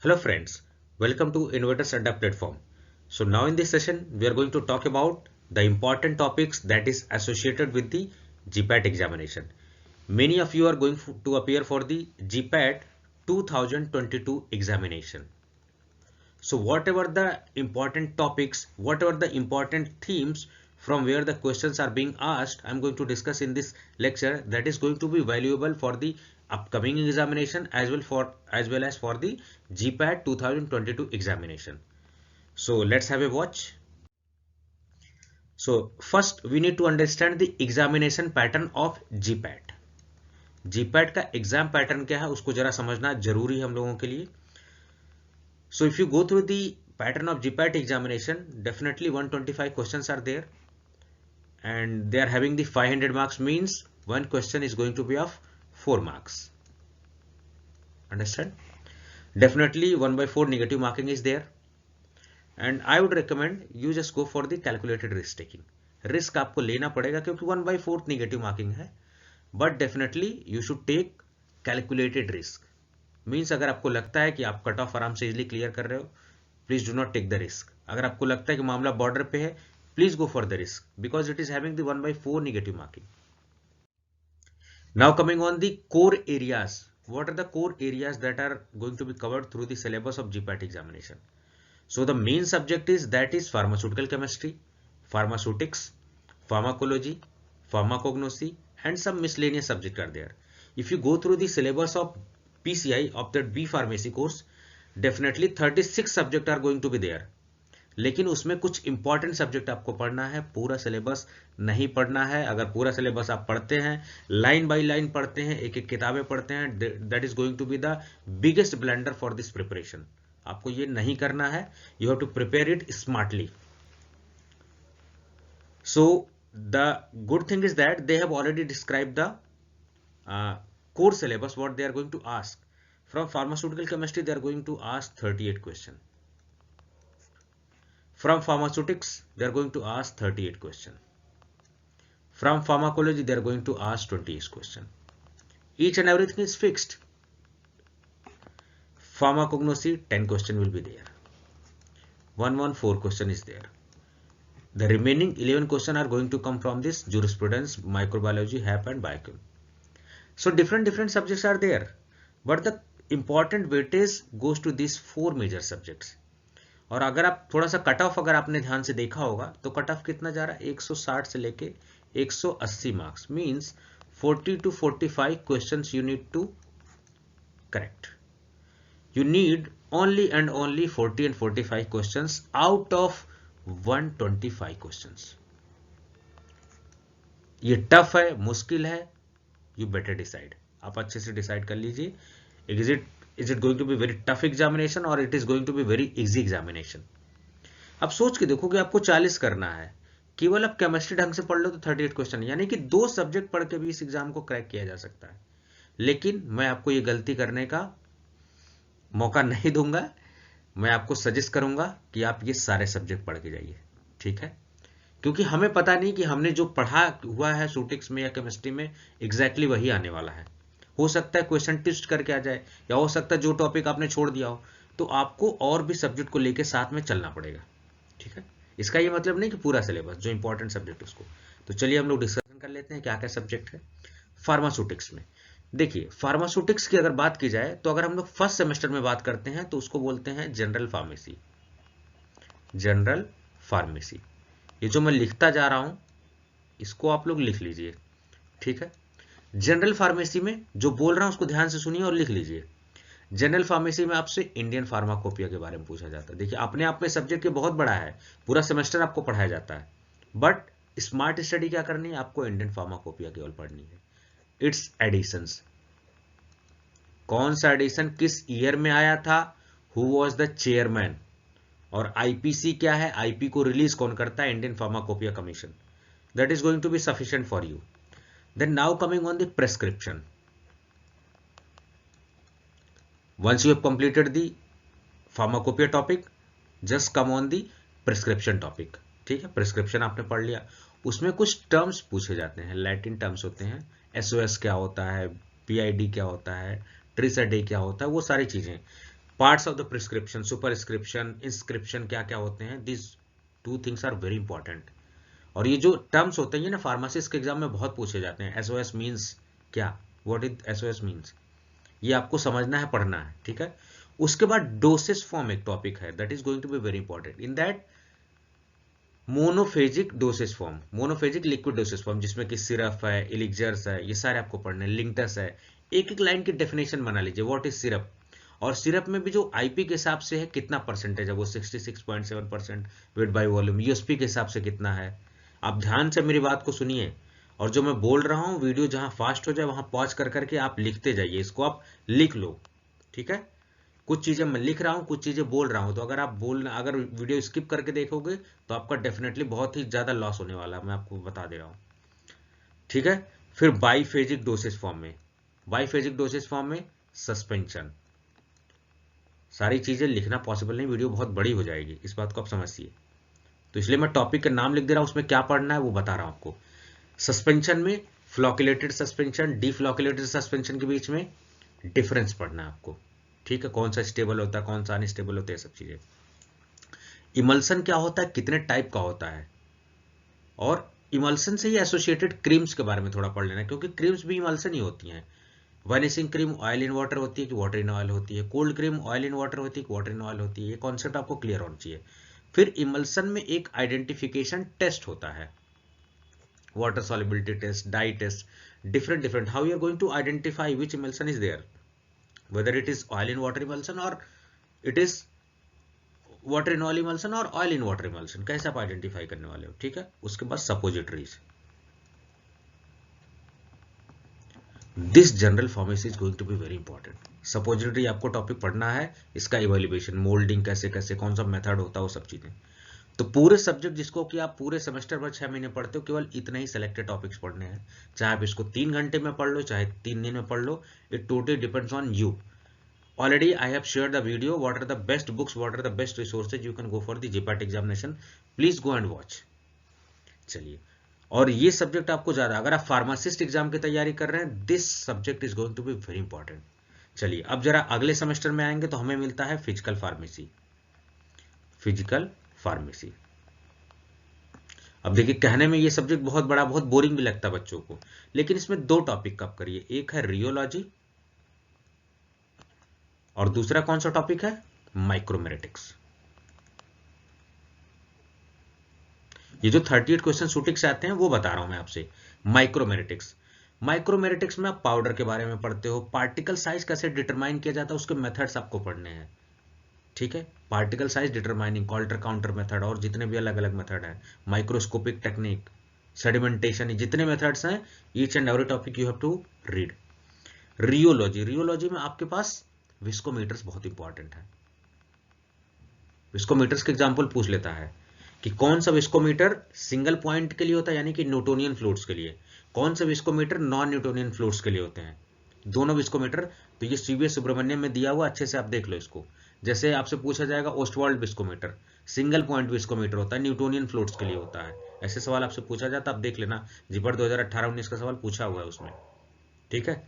Hello friends, welcome to Innovators Adda platform. So now in this session, we are going to talk about the important topics that is associated with the GPAT examination. Many of you are going to appear for the GPAT 2022 examination. So whatever the important topics, whatever the important themes from where the questions are being asked, I'm going to discuss in this lecture that is going to be valuable for the upcoming examination as well as for the GPAT 2022 examination. So let's have a watch. So first we need to understand the examination pattern of GPAT. GPAT का exam pattern क्या है उसको जरा समझना जरूरी है हम लोगों के लिए. So if you go through the pattern of GPAT examination, definitely 125 questions are there and they are having the 500 marks, means one question is going to be of 4 marks. Understand? Definitely 1 by 4 negative marking is there and I would recommend you just go for the calculated risk taking. Risk आपको लेना पड़ेगा क्योंकि 1 by 4 negative marking है, but definitely you should take calculated risk. Means अगर आपको लगता है कि आप कट ऑफ आराम से इजिली क्लियर कर रहे हो, please do not take the risk. अगर आपको लगता है कि मामला बॉर्डर पे है, please go for the risk because it is having the 1 by 4 negative marking. Now coming on the core areas, what are the core areas that are going to be covered through the syllabus of GPAT examination? So the main subject is pharmaceutical chemistry, pharmaceutics, pharmacology, pharmacognosy and some miscellaneous subjects are there. If you go through the syllabus of PCI of that B pharmacy course, definitely 36 subjects are going to be there. लेकिन उसमें कुछ important subject आपको पढ़ना है, पूरा syllabus नहीं पढ़ना है. अगर पूरा सिलेबस आप पढ़ते हैं, लाइन बाय लाइन पढ़ते हैं, एक एक किताबें पढ़ते हैं, that is going to be the biggest blunder for this preparation. आपको ये नहीं करना है. You have to prepare it smartly. So the good thing is that they have already describe the core syllabus what they are going to ask. From pharmaceutical chemistry they are going to ask 38 questions. From pharmaceutics they are going to ask 38 questions. From pharmacology they are going to ask 28 questions. Each and everything is fixed. Pharmacognosy 10 question will be there. 114 question is there. The remaining 11 question are going to come from this jurisprudence, microbiology, HAP and biochem. So different subjects are there, but the important weightage goes to these 4 major subjects. और अगर आप थोड़ा सा cut off अगर आपने ध्यान से देखा होगा तो कट ऑफ कितना जा रहा है, 160 से लेके 180 marks, means 40 to 45 questions you need to correct. You need only and only 40 and 45 questions out of 125 questions. ये टफ है, मुश्किल है. You better decide. आप अच्छे से डिसाइड कर लीजिए. Is it going to be very tough examination or it is going to be very easy examination? अब सोच के देखो कि आपको 40 करना है, केवल आप केमिस्ट्री ढंग से पढ़ लो तो 38 क्वेश्चन, यानी कि 2 सब्जेक्ट पढ़ के भी इस एग्जाम को क्रैक किया जा सकता है. लेकिन मैं आपको ये गलती करने का मौका नहीं दूंगा. मैं आपको सजेस्ट करूंगा कि आप ये सारे सब्जेक्ट पढ़ के जाइए. ठीक है? क्योंकि हमें पता नहीं कि हमने जो पढ़ा हुआ है शूटिक्स में या केमिस्ट्री में एग्जैक्टली वही आने वाला है. हो सकता है क्वेश्चन ट्विस्ट करके आ जाए, या हो सकता है जो टॉपिक आपने छोड़ दिया हो, तो आपको और भी सब्जेक्ट को लेके साथ में चलना पड़ेगा. ठीक है? इसका ये मतलब नहीं कि पूरा सिलेबस, जो इंपॉर्टेंट सब्जेक्ट उसको. तो चलिए हम लोग डिस्कशन कर लेते हैं क्या क्या सब्जेक्ट है फार्मास्यूटिक्स में. देखिए, फार्मास्यूटिक्स की अगर बात की जाए तो अगर हम लोग फर्स्ट सेमेस्टर में बात करते हैं तो उसको बोलते हैं जनरल फार्मेसी. जनरल फार्मेसी, ये जो मैं लिखता जा रहा हूं इसको आप लोग लिख लीजिए. ठीक है? जनरल फार्मेसी में जो बोल रहा हूं उसको ध्यान से सुनिए और लिख लीजिए. जनरल फार्मेसी में आपसे इंडियन फार्माकोपिया के बारे में पूछा जाता है. देखिए, अपने आप में सब्जेक्ट ये बहुत बड़ा है, पूरा सेमेस्टर आपको पढ़ाया जाता है, बट स्मार्ट स्टडी क्या करनी है, आपको इंडियन फार्माकोपिया केवल पढ़नी है. इट्स एडिशंस, कौन सा एडिशन किस ईयर में आया था, हु वॉज द चेयरमैन, और आईपीसी क्या है, आईपी को रिलीज कौन करता है, Indian Pharmacopoeia Commission. That is going to be sufficient for you. Then now coming on the prescription. once you have completed the pharmacopoeia topic, just come on the prescription topic. ठीक है? Prescription आपने पढ़ लिया, उसमें कुछ terms पूछे जाते हैं, लैटिन टर्म्स होते हैं. एसओएस क्या होता है, पीआईडी क्या होता है, ट्रिसडे क्या होता है, वो सारी चीजें. Parts of the prescription, superscription, inscription क्या क्या होते हैं, this two things are very important. और ये जो टर्म्स होते हैं ना फार्मासिस्ट के एग्जाम में बहुत पूछे जाते हैं। एसओएस मीन्स क्या, व्हाट इज एसओएस मीन्स, ये आपको समझना है, पढ़ना है, ठीक है। उसके बाद डोसेज फॉर्म एक टॉपिक है, that is going to be very important. In that monophasic dosage form, monophasic liquid dosage form, जिसमें कि सिरप है, एलिक्जर्स है, ये सारे आपको पढ़ने हैं, लिंक्टस है। एक एक लाइन की डेफिनेशन बना लीजिए, व्हाट इज सिरप, और सिरप में भी जो आईपी के हिसाब से है कितना परसेंटेज है, वो 66.7% वेट बाय वॉल्यूम, यूएसपी के हिसाब से कितना है। आप ध्यान से मेरी बात को सुनिए, और जो मैं बोल रहा हूँ वीडियो जहां फास्ट हो जाए वहां पॉज कर करके आप लिखते जाइए, इसको आप लिख लो, ठीक है। कुछ चीजें मैं लिख रहा हूं, कुछ चीजें बोल रहा हूं, तो अगर आप अगर वीडियो स्किप करके देखोगे तो आपका डेफिनेटली बहुत ही ज्यादा लॉस होने वाला है, मैं आपको बता दे रहा हूं, ठीक है। फिर बाईफेजिक डोसेज फॉर्म में, बाईफेजिक डोसेज फॉर्म में सस्पेंशन, सारी चीजें लिखना पॉसिबल नहीं, वीडियो बहुत बड़ी हो जाएगी, इस बात को आप समझिए। तो इसलिए मैं टॉपिक का नाम लिख दे रहा हूं, उसमें क्या पढ़ना है वो बता रहा हूं आपको। सस्पेंशन में फ्लॉकुलेटेड सस्पेंशन, डिफ्लॉकुलेटेड सस्पेंशन के बीच में डिफरेंस पढ़ना है आपको, ठीक है। कौन सा स्टेबल होता है, कौन सा अनस्टेबल होता है, सब चीजें। इमल्सन क्या होता है, कितने टाइप का होता है, और इमल्सन से ही एसोसिएटेड क्रीम्स के बारे में थोड़ा पढ़ लेना, क्योंकि क्रीम्स भी इमल्सन ही होती हैं। Vanishing cream oil in water होती है कि वाटर इन ऑयल होती है, cold cream oil in water होती है कि वाटर इन ऑयल होती है, ये कॉन्सेप्ट आपको क्लियर होना चाहिए। फिर इमल्सन में एक आइडेंटिफिकेशन टेस्ट होता है, water solubility test, dye test, different how you are going to identify which emulsion is there, whether it is oil in water emulsion or it is water in oil emulsion और oil in water emulsion, कैसे आप identify करने वाले हो, ठीक है। उसके बाद suppositories, this general pharmacy is going to be very important. Suppository आपको टॉपिक पढ़ना है, इसका इवेल्युएशन, मोल्डिंग कैसे कैसे, कौन सा मेथड होता है, वो सब चीजें। तो पूरे सब्जेक्ट जिसको कि आप पूरे सेमेस्टर भर 6 महीने पढ़ते हो, केवल इतने ही सिलेक्टेड टॉपिक्स पढ़ने हैं, चाहे आप इसको 3 घंटे में पढ़ लो, चाहे 3 दिन में पढ़ लो, it totally depends on you. Already I have shared the video, what are the best books, what are the best resources you can go for the JPAT examination, please go and watch। चलिए, और ये subject आपको ज्यादा, अगर आप pharmacist exam की तैयारी कर रहे हैं, this subject is going to be very important. चलिए, अब जरा अगले सेमेस्टर में आएंगे तो हमें मिलता है फिजिकल फार्मेसी, फिजिकल फार्मेसी। अब देखिए, कहने में ये सब्जेक्ट बहुत बड़ा, बहुत बोरिंग भी लगता है बच्चों को, लेकिन इसमें 2 टॉपिक आप करिए, एक है रियोलॉजी और दूसरा कौन सा टॉपिक है, माइक्रोमेरेटिक्स। ये जो 38 क्वेश्चन शूटिंग से आते हैं वो बता रहा हूं मैं आपसे। माइक्रोमेरेटिक्स, माइक्रोमेरेटिक्स में आप पाउडर के बारे में पढ़ते हो, पार्टिकल साइज कैसे डिटरमाइन किया जाता है उसके मेथड्स आपको पढ़ने हैं, ठीक है। Particle size determining, Coulter counter method, और जितने भी अलग अलग मेथड है, माइक्रोस्कोपिक टेक्निक, सेडिमेंटेशन, जितने मेथड्स हैं, each and every topic you have to read. Rheology, rheology में आपके पास विस्कोमीटर्स बहुत इंपॉर्टेंट है। विस्कोमीटर्स के एग्जांपल पूछ लेता है कि कौन सा विस्कोमीटर सिंगल पॉइंट के लिए होता है, यानी कि न्यूटोनियन फ्लूइड्स के लिए, कौन सा विस्कोमीटर नॉन न्यूटोनियन फ्लूइड्स के लिए होते हैं, दोनों विस्कोमीटर। तो ये सीवीएस सुब्रमण्यम में दिया हुआ, अच्छे से आप देख लो इसको। जैसे आपसे पूछा जाएगा Ostwald viscometer, single point viscometer होता है, न्यूटोनियन फ्लूइड्स के लिए होता है, ऐसे सवाल आपसे पूछा जाता, आप देख लेना, जीपीटी 2018-19 का सवाल पूछा हुआ है उसमें, ठीक है।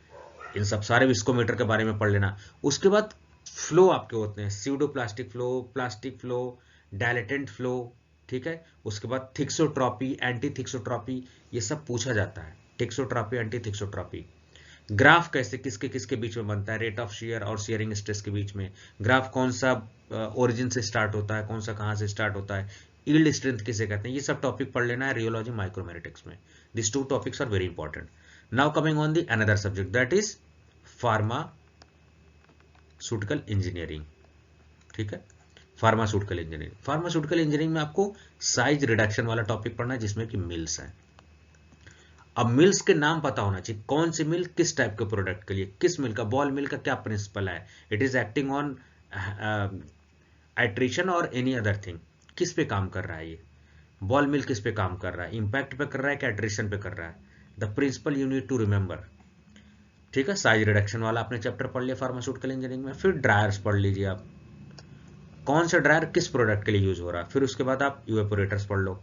इन सब सारे विस्कोमीटर के बारे में पढ़ लेना। उसके बाद फ्लो आपके होते हैं, pseudoplastic flow, plastic flow, dilatant flow, ठीक है। उसके बाद थिक्सोट्रॉपी, एंटी थिक्सोट्रॉपी, ये सब पूछा जाता है, थिक्सोट्रॉपी, एंटी थिक्सोट्रॉपी। ग्राफ कैसे किसके किसके बीच में बनता है, रेट ऑफ शेयर और शेयरिंग स्ट्रेस के बीच में, ग्राफ कौन सा ओरिजिन से स्टार्ट होता है, कौन सा कहां से स्टार्ट होता है, यील्ड स्ट्रेंथ किसे कहते हैं, ये सब टॉपिक पढ़ लेना है रियोलॉजी माइक्रोमेरेटिक्स में। This 2 topics are very important. Now coming on the another subject, that is pharmaceutical engineering, ठीक है। फार्मास्यूटिकल इंजीनियरिंग, फार्मास्यूटिकल इंजीनियरिंग में आपको साइज रिडक्शन वाला टॉपिक पढ़ना है, जिसमें कि मिल्स है। अब मिल्स के नाम पता होना चाहिए, कौन सी मिल किस टाइप के प्रोडक्ट के लिए, किस मिल का, बॉल मिल का क्या प्रिंसिपल है, it is acting on iteration और एनी अदर थिंग, किस पे काम कर रहा है ये बॉल मिल, किस पे काम कर रहा है, इंपैक्ट पे कर रहा है कि एट्रिशन पे कर रहा है, the principle you need to remember, ठीक है। साइज रिडक्शन वाला आपने चैप्टर पढ़ लिया फार्मास्यूटिकल इंजीनियरिंग में। फिर ड्रायर्स पढ़ लीजिए आप, कौन सा ड्रायर किस प्रोडक्ट के लिए यूज हो रहा है। फिर उसके बाद आप इवेपोरेटर्स पढ़ लो,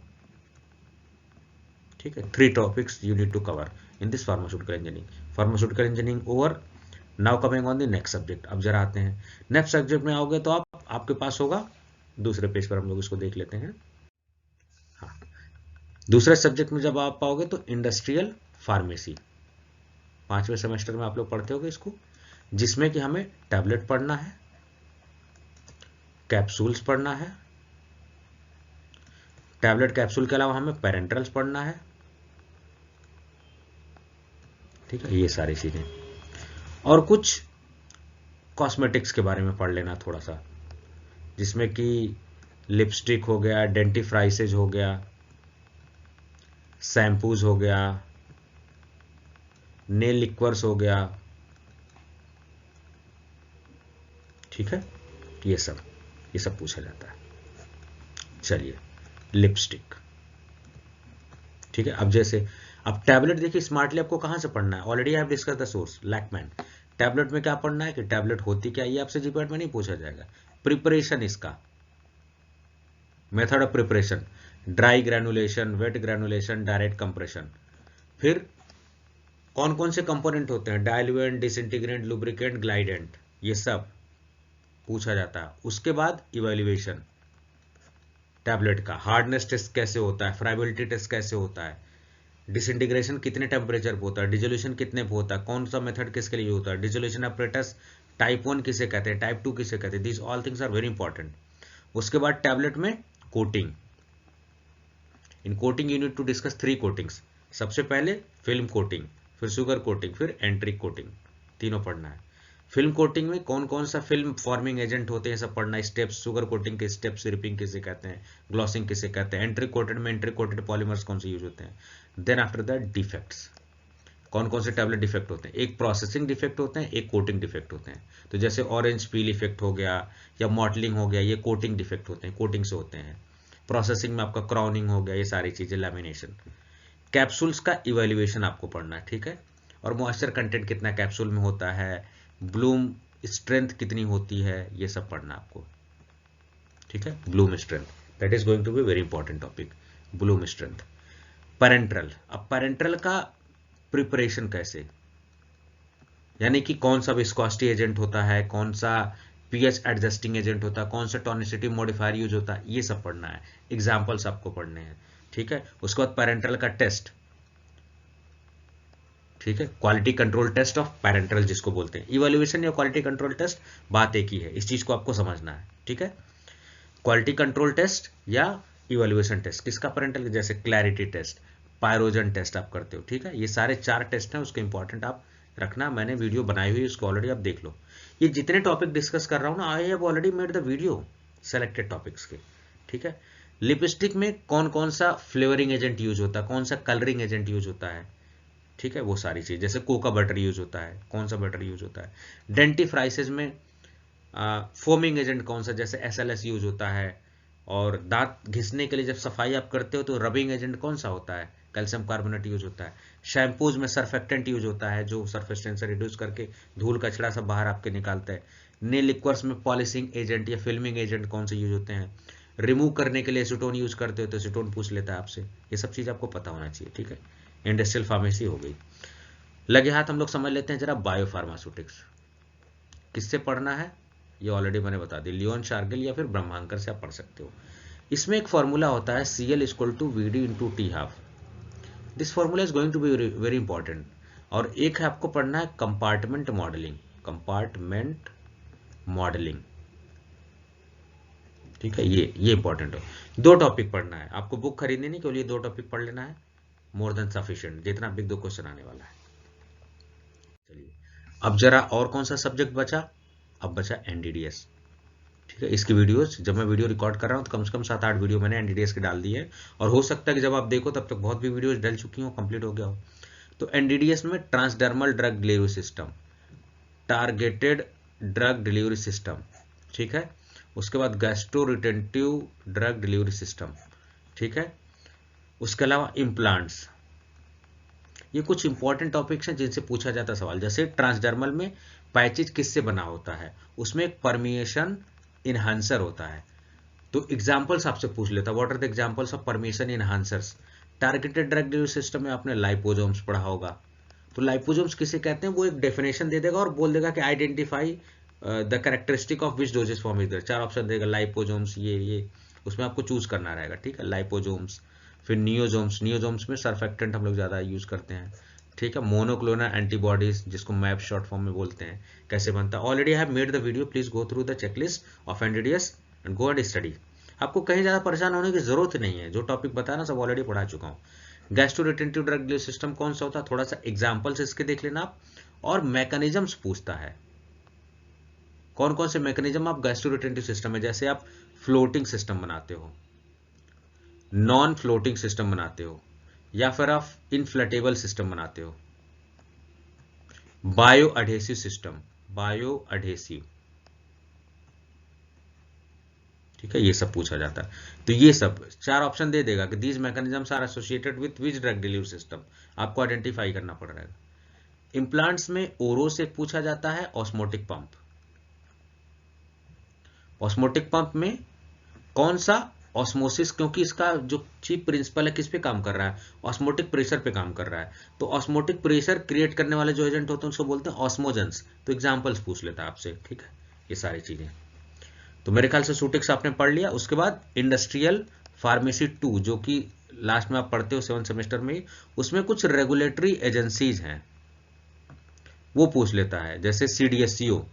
ठीक है। 3 topics you need to cover in this pharmaceutical engineering. Pharmaceutical engineering over, now coming on the next subject. अब जरा आते हैं नेक्स्ट सब्जेक्ट में आओगे तो आपके पास होगा, दूसरे पेज पर हम लोग इसको देख लेते हैं। हाँ, दूसरे सब्जेक्ट में जब आप पाओगे तो इंडस्ट्रियल फार्मेसी, 5वें सेमेस्टर में आप लोग पढ़ते होगे इसको, जिसमें कि हमें टैबलेट पढ़ना है, कैप्सूल्स पढ़ना है, टैबलेट कैप्सूल के अलावा हमें पेरेंट्रल्स पढ़ना है, ठीक है, ये सारी चीजें, और कुछ कॉस्मेटिक्स के बारे में पढ़ लेना थोड़ा सा, जिसमें कि लिपस्टिक हो गया, डेंटिफ्राइसेज हो गया, शैम्पूज हो गया, नेल लिक्वर्स हो गया, ठीक है, ये सब पूछा जाता है। चलिए, लिपस्टिक, ठीक है। अब जैसे अब टैबलेट देखिए स्मार्टली आपको कहां से पढ़ना है, already I have discuss the source Lachman. Tablet में क्या पढ़ना है कि टैबलेट होती क्या, ये आपसे जीपीएट में नहीं पूछा जाएगा। प्रिपरेशन, इसका method of preparation, dry granulation, wet granulation, direct compression, फिर कौन कौन से कंपोनेंट होते हैं, डाइल्यूएंट, डिसइंटीग्रेंट, लुब्रिकेंट, ग्लाइडेंट, ये सब पूछा जाता है। उसके बाद इवैल्यूएशन टैबलेट का, हार्डनेस टेस्ट कैसे होता है, फ्राइबिलिटी टेस्ट कैसे होता है, डिसइंटीग्रेशन कितने टेम्परेचर पे होता है, डिजोल्यूशन कितने पे होता है, कौन सा मेथड किसके लिए होता है, डिजोल्यूशन apparatus टाइप 1 किसे कहते हैं, टाइप 2 किसे कहते हैं, this all things are very important. उसके बाद टैबलेट में coating, in coating you need to discuss 3 coatings. सबसे पहले फिल्म कोटिंग, फिर शुगर कोटिंग, फिर एंट्रिक कोटिंग, तीनों पढ़ना है। फिल्म कोटिंग में कौन कौन सा फिल्म फॉर्मिंग एजेंट होते हैं सब पढ़ना है, स्टेप्स, शुगर कोटिंग के स्टेप्स, रिपिंग किसे कहते हैं, ग्लॉसिंग किसे कहते हैं, एंट्रिक कोटेड में एंट्रिक कोटेड पॉलीमर्स कौन से यूज होते हैं। देन आफ्टर दैट डिफेक्ट्स, कौन कौन से टैबलेट डिफेक्ट होते हैं, एक प्रोसेसिंग डिफेक्ट होते हैं, एक कोटिंग डिफेक्ट होते हैं। तो जैसे ऑरेंज पील इफेक्ट हो गया या मॉटलिंग हो गया, ये कोटिंग डिफेक्ट होते हैं, कोटिंग से होते हैं। प्रोसेसिंग में आपका क्राउनिंग हो गया, ये सारी चीजें, लैमिनेशन। कैप्सूल्स का इवेल्युएशन आपको पढ़ना है, ठीक है, और मॉइस्चर कंटेंट कितना कैप्सूल में होता है, ब्लूम स्ट्रेंथ कितनी होती है, ये सब पढ़ना आपको, ठीक है। Bloom strength, that is going to be very important topic, bloom strength. Parenteral, अब पैरेंट्रल का प्रिपरेशन कैसे, यानी कि कौन सा विस्कोसिटी एजेंट होता है, कौन सा पीएच एडजस्टिंग एजेंट होता है, कौन सा टॉनिसिटी मॉडिफायर यूज होता है, ये सब पढ़ना है, एग्जांपल्स आपको पढ़ने हैं, ठीक है। उसके बाद पैरेंट्रल का टेस्ट, ठीक है, quality control test of parenteral जिसको बोलते हैं। इवैल्यूएशन या क्वालिटी कंट्रोल टेस्ट बात एक ही है, इस चीज को आपको समझना है, ठीक है। क्वालिटी कंट्रोल टेस्ट या इवैल्यूएशन टेस्ट किसका, पैरेंटल, जैसे क्लैरिटी टेस्ट, पायरोजन टेस्ट आप करते हो, ठीक है। ये सारे 4 टेस्ट हैं, उसके इंपॉर्टेंट आप रखना, मैंने वीडियो बनाई हुई है उसको ऑलरेडी आप देख लो। ये जितने टॉपिक डिस्कस कर रहा हूं ना, I have already made the video selected topics के, ठीक है। लिपस्टिक में कौन कौन सा फ्लेवरिंग एजेंट यूज होता है, कौन सा कलरिंग एजेंट यूज होता है, ठीक है, वो सारी चीज, जैसे कोका बटर यूज होता है, कौन सा बटर यूज होता है। डेंटिफ्राइसेज में फोमिंग एजेंट कौन सा, जैसे SLS यूज होता है। और दांत घिसने के लिए जब सफाई आप करते हो तो रबिंग एजेंट कौन सा होता है, कैल्शियम कार्बोनेट यूज होता है। शैम्पूज में सर्फेक्टेंट यूज होता है, जो सरफेस टेंशन रिड्यूस करके धूल कचरा सब बाहर आपके निकालता है। नेल लिक्वर्स में पॉलिशिंग एजेंट या फिल्मिंग एजेंट कौन से यूज होते हैं। रिमूव करने के लिए एसीटोन यूज करते हो तो एसीटोन पूछ लेता है आपसे, ये सब चीज आपको पता होना चाहिए, ठीक है। इंडस्ट्रियल फार्मेसी हो गई। लगे हाथ हम लोग समझ लेते हैं जरा बायोफार्मास्यूटिक्स, किससे पढ़ना है ये ऑलरेडी मैंने बता दी, लियोन शार्गिल या फिर ब्रह्मांकर से आप पढ़ सकते हो। इसमें एक फॉर्मूला होता है Cl=Vd/T12। This formula is going to be very important. और एक है आपको पढ़ना है कंपार्टमेंट मॉडलिंग, कंपार्टमेंट मॉडलिंग, ठीक है, ये इंपॉर्टेंट है। 2 टॉपिक पढ़ना है आपको, बुक खरीदनी नहीं, केवल ये 2 टॉपिक पढ़ लेना है, मोर देन सफिशिएंट, जितना बिग 2 क्वेश्चन आने वाला है। चलिए, अब जरा और कौन सा सब्जेक्ट बचा, अब बचा NDDS, ठीक है। इसकी वीडियोस जब मैं वीडियो रिकॉर्ड कर रहा हूँ तो कम से कम 7-8 वीडियो मैंने NDDS के डाल दिए, और हो सकता है कि जब आप देखो तब तक बहुत भी वीडियोस डल चुकी हो, कंप्लीट हो गया हो। तो NDDS में transdermal drug delivery system, targeted drug delivery system, ठीक है। उसके बाद gastro retentive drug delivery system, ठीक है। उसके अलावा इम्प्लांट्स, ये कुछ इंपॉर्टेंट टॉपिक्स हैं जिनसे पूछा जाता है सवाल। जैसे ट्रांसडर्मल में पैचेज किससे बना होता है, उसमें एक परमिएशन इनहांसर होता है, तो एग्जांपल्स आपसे पूछ लेता है, what are the examples of permeation enhancers. Targeted drug delivery system में आपने लाइपोसोम्स पढ़ा होगा, तो लाइपोसोम्स किसे कहते हैं, वो एक डेफिनेशन दे देगा और बोल देगा कि identify the characteristic of which dosage form is there. 4 option देगा, लाइपोसोम्स ये उसमें आपको चूज करना रहेगा, ठीक है। लाइपोसोम्स, फिर नियोसोम्स, नियोसोम्स में सरफेक्टेंट हम लोग ज़्यादा यूज करते हैं, ठीक है। मोनोक्लोनल एंटीबॉडीज जिसको मैप शॉर्ट फॉर्म में बोलते हैं, कैसे बनता है, already I have made the video, please go through the checklist of NDDS and go and study. आपको कहीं ज़्यादा परेशान होने की जरूरत नहीं है, जो टॉपिक बताया ना सब ऑलरेडी पढ़ा चुका हूँ। गैस्ट्रोरिटेंटिव ड्रग डिलीवरी सिस्टम कौन सा होता है, थोड़ा सा एग्जाम्पल्स इसके देख लेना आप, और मैकेनिज्म्स पूछता है, कौन कौन से मैकेनिज्म आप गैस्ट्रोरिटेंटिव सिस्टम में, जैसे आप फ्लोटिंग सिस्टम बनाते हो, नॉन फ्लोटिंग सिस्टम बनाते हो, या फिर आप इनफ्लेटेबल सिस्टम बनाते हो, bio adhesive system, bio adhesive, ठीक है, ये सब पूछा जाता है। तो ये सब 4 ऑप्शन दे देगा कि these mechanisms are associated with which drug delivery system, आपको आइडेंटिफाई करना पड़ रहा है। इम्प्लांट्स में ओरो से पूछा जाता है ऑस्मोटिक पंप, ऑस्मोटिक पंप में कौन सा ऑस्मोसिस, क्योंकि इसका जो चीफ प्रिंसिपल है किस पे काम कर रहा है, ऑस्मोटिक प्रेशर पे काम कर रहा है, तो ऑस्मोटिक प्रेशर क्रिएट करने वाले जो एजेंट होते हैं उसको बोलते हैं ऑस्मोजेंस। तो एग्जांपल्स पूछ लेता है आपसे, ठीक है, ये सारी चीजें। तो मेरे ख्याल से सूटिक्स आपने पढ़ लिया। उसके बाद इंडस्ट्रियल फार्मेसी 2 जो कि लास्ट में आप पढ़ते हो 7th सेमेस्टर में, उसमें कुछ रेगुलेटरी एजेंसीज हैं वो पूछ लेता है, जैसे सीडीएससीओ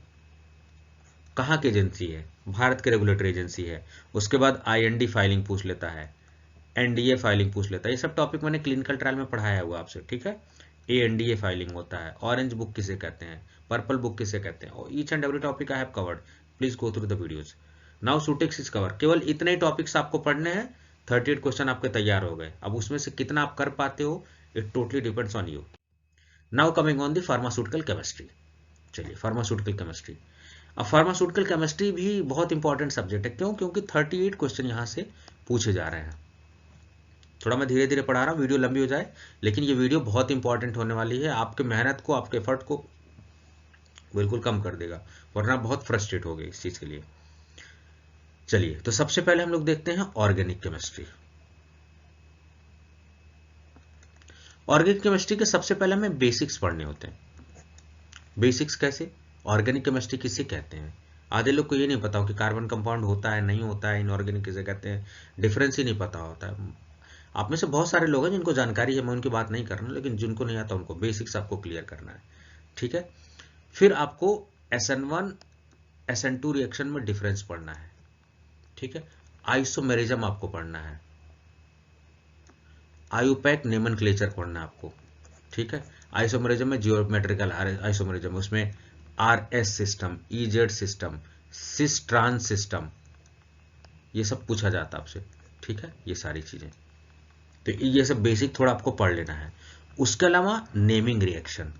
कहाँ की एजेंसी है, भारत की रेगुलेटरी एजेंसी है। उसके बाद आईएनडी फाइलिंग पूछ लेता है, एनडीए फाइलिंग पूछ लेता है, ये सब टॉपिक मैंने क्लिनिकल ट्रायल में पढ़ाया हुआ आपसे, ठीक है। एएनडीए फाइलिंग होता है, ऑरेंज बुक किसे कहते हैं, पर्पल बुक किसे कहते हैं, each and every topic I have covered, please go through the videos. Now सूटिक्स इज कवर, केवल इतने ही टॉपिक्स आपको पढ़ने हैं, 38 क्वेश्चन आपके तैयार हो गए। अब उसमें से कितना आप कर पाते हो, it totally depends on you. Now coming on the pharmaceutical chemistry. चलिए, फार्मास्यूटिकल केमिस्ट्री। अब फार्मास्यूटिकल केमिस्ट्री भी बहुत इंपॉर्टेंट सब्जेक्ट है, क्यों, क्योंकि 38 क्वेश्चन यहाँ से पूछे जा रहे हैं। थोड़ा मैं धीरे धीरे पढ़ा रहा हूँ, वीडियो लंबी हो जाए, लेकिन ये वीडियो बहुत इंपॉर्टेंट होने वाली है, आपके मेहनत को, आपके एफर्ट को बिल्कुल कम कर देगा, वरना बहुत फ्रस्ट्रेट हो गए इस चीज के लिए। चलिए, तो सबसे पहले हम लोग देखते हैं ऑर्गेनिक केमिस्ट्री। ऑर्गेनिक केमिस्ट्री के सबसे पहले हमें बेसिक्स पढ़ने होते हैं। बेसिक्स कैसे, ऑर्गेनिक केमिस्ट्री किसे कहते हैं, आधे लोग को ये नहीं पता हो कि कार्बन कंपाउंड होता है नहीं होता है, इनऑर्गेनिक किसे कहते हैं, डिफरेंस ही नहीं पता होता है। आप में से बहुत सारे लोग हैं जिनको जानकारी है, मैं उनकी बात नहीं कर रहा, लेकिन जिनको नहीं आता उनको बेसिक्स आपको क्लियर करना है, ठीक है। फिर आपको SN1 SN2 रिएक्शन में डिफरेंस पढ़ना है, ठीक है। आइसोमेरिज्म आपको पढ़ना है, आयुपैक नोमेनक्लेचर पढ़ना है आपको, ठीक है। आइसोमेरिज्म में जियोमेट्रिकल आइसोमेरिज्म, उसमें RS system, EZ system, cis trans system, ये सब पूछा जाता है आपसे, ठीक है, ये सारी चीजें। तो ये सब बेसिक थोड़ा आपको पढ़ लेना है। उसके अलावा नेमिंग रिएक्शन,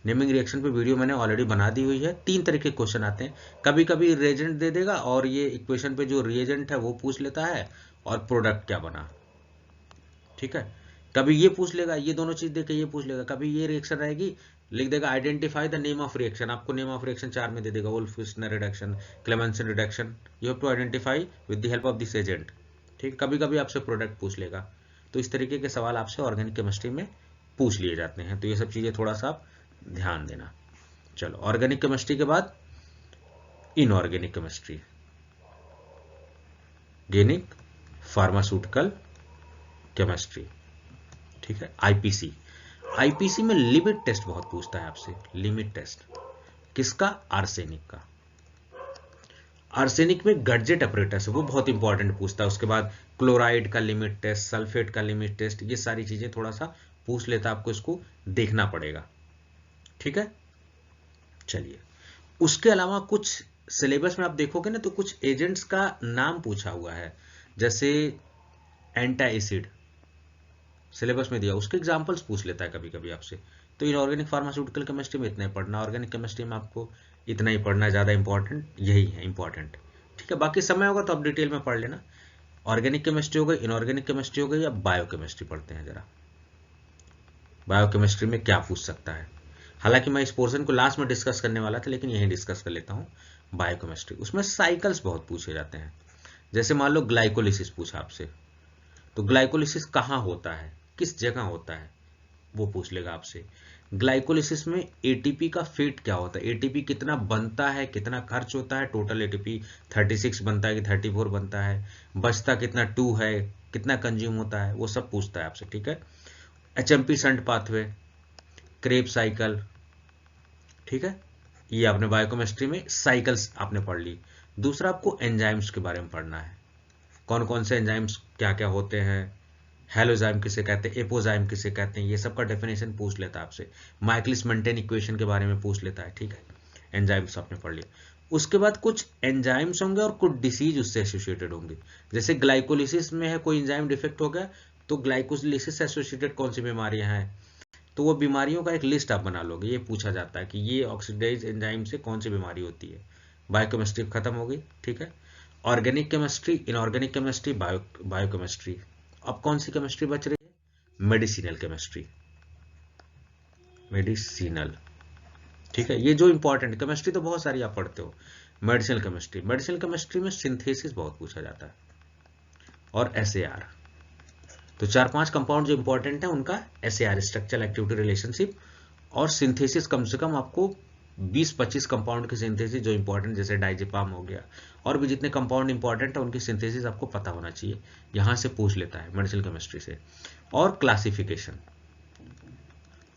नेमिंग रिएक्शन पे वीडियो मैंने ऑलरेडी बना दी हुई है। 3 तरह के क्वेश्चन आते हैं, कभी कभी रिएजेंट दे देगा और ये इक्वेशन पे जो रिएजेंट है वो पूछ लेता है और प्रोडक्ट क्या बना, ठीक है। कभी ये पूछ लेगा, ये दोनों चीज देके ये पूछ लेगा, कभी ये रिएक्शन रहेगी, लिख देगा identify the name of reaction, आपको नेम ऑफ रिएक्शन 4 में दे देगा, Wolff Kishner reduction, Clemmensen reduction, you have to identify with the help of this agent, ठीक। कभी कभी आपसे प्रोडक्ट पूछ लेगा। तो इस तरीके के सवाल आपसे ऑर्गेनिक केमिस्ट्री में पूछ लिए जाते हैं, तो ये सब चीजें थोड़ा सा आप ध्यान देना। चलो, ऑर्गेनिक केमिस्ट्री के बाद inorganic chemistry, organic pharmaceutical chemistry, ठीक है। आईपीसी, आईपीसी में लिमिट टेस्ट बहुत पूछता है आपसे, लिमिट टेस्ट किसका, आर्सेनिक का। आर्सेनिक में गडजेट अपरेटस है वो बहुत इंपॉर्टेंट पूछता है। उसके बाद क्लोराइड का लिमिट टेस्ट, सल्फेट का लिमिट टेस्ट, ये सारी चीजें थोड़ा सा पूछ लेता है, आपको इसको देखना पड़ेगा, ठीक है। चलिए, उसके अलावा कुछ सिलेबस में आप देखोगे ना, तो कुछ एजेंट्स का नाम पूछा हुआ है, जैसे एंटी एसिड सिलेबस में दिया, उसके एग्जांपल्स पूछ लेता है कभी कभी आपसे। तो इनऑर्गेनिक फार्मास्यूटिकल केमिस्ट्री में इतना ही पढ़ना, ऑर्गेनिक केमिस्ट्री में आपको इतना ही पढ़ना, ज्यादा इंपॉर्टेंट यही है, इंपॉर्टेंट, ठीक है। बाकी समय होगा तो आप डिटेल में पढ़ लेना। ऑर्गेनिक केमिस्ट्री हो गई, इनऑर्गेनिक केमिस्ट्री हो गई, अब बायोकेमिस्ट्री पढ़ते हैं जरा। बायोकेमिस्ट्री में क्या पूछ सकता है, हालांकि मैं इस पोर्शन को लास्ट में डिस्कस करने वाला था, लेकिन यही डिस्कस कर लेता हूँ। बायोकेमिस्ट्री, उसमें साइकिल्स बहुत पूछे जाते हैं, जैसे मान लो ग्लाइकोलिसिस पूछा आपसे, तो ग्लाइकोलिसिस कहाँ होता है, किस जगह होता है, वो पूछ लेगा आपसे। ग्लाइकोलिसिस में एटीपी का फेट क्या होता है, एटीपी कितना बनता है, कितना खर्च होता है, टोटल एटीपी 36 बनता है कि 34 बनता है, बचता कितना 2 है, कितना कंज्यूम होता है, वो सब पूछता है आपसे, ठीक है। HMP shunt pathway, Krebs cycle, ठीक है, ये आपने बायोकेमिस्ट्री में साइकिल्स आपने पढ़ ली। दूसरा आपको एंजाइम्स के बारे में पढ़ना है, कौन कौन से एंजाइम्स क्या क्या होते हैं, हेलोजाइम किसे कहते हैं, एपोजाइम किसे कहते हैं, ये सब का डेफिनेशन पूछ लेता है आपसे। माइकलिस मेंटेन इक्वेशन के बारे में पूछ लेता है, ठीक है। एंजाइम्स आपने पढ़ लिया। उसके बाद कुछ एंजाइम्स होंगे और कुछ डिसीज उससे एसोसिएटेड होंगे। जैसे ग्लाइकोलिसिस में है, कोई एंजाइम डिफेक्ट हो गया तो ग्लाइकोलिसिस से एसोसिएटेड कौन सी बीमारियां हैं, तो वो बीमारियों का एक लिस्ट आप बना लोगे। ये पूछा जाता है कि ये ऑक्सीडाइज एंजाइम से कौन सी बीमारी होती है। बायोकेमिस्ट्री खत्म हो गई, ठीक है। Organic chemistry, inorganic chemistry, biochemistry. अब कौन सी केमिस्ट्री बच रही है, मेडिसिनल केमिस्ट्री, मेडिसिनल, ठीक है। ये जो इंपॉर्टेंट केमिस्ट्री तो बहुत सारी आप पढ़ते हो। मेडिसिनल केमिस्ट्री, मेडिसिनल केमिस्ट्री में सिंथेसिस बहुत पूछा जाता है और एसएआर। तो 4-5 कंपाउंड जो इंपॉर्टेंट है उनका एसएआर, स्ट्रक्चरल एक्टिविटी रिलेशनशिप, और सिंथेसिस कम से कम आपको 20-25 कंपाउंड की सिंथेसिस जो इंपॉर्टेंट, जैसे डाइजेपाम हो गया, और भी जितने कंपाउंड इंपॉर्टेंट है उनकी सिंथेसिस आपको पता होना चाहिए। यहां से पूछ लेता है मेडिसिनल केमिस्ट्री से। और क्लासिफिकेशन,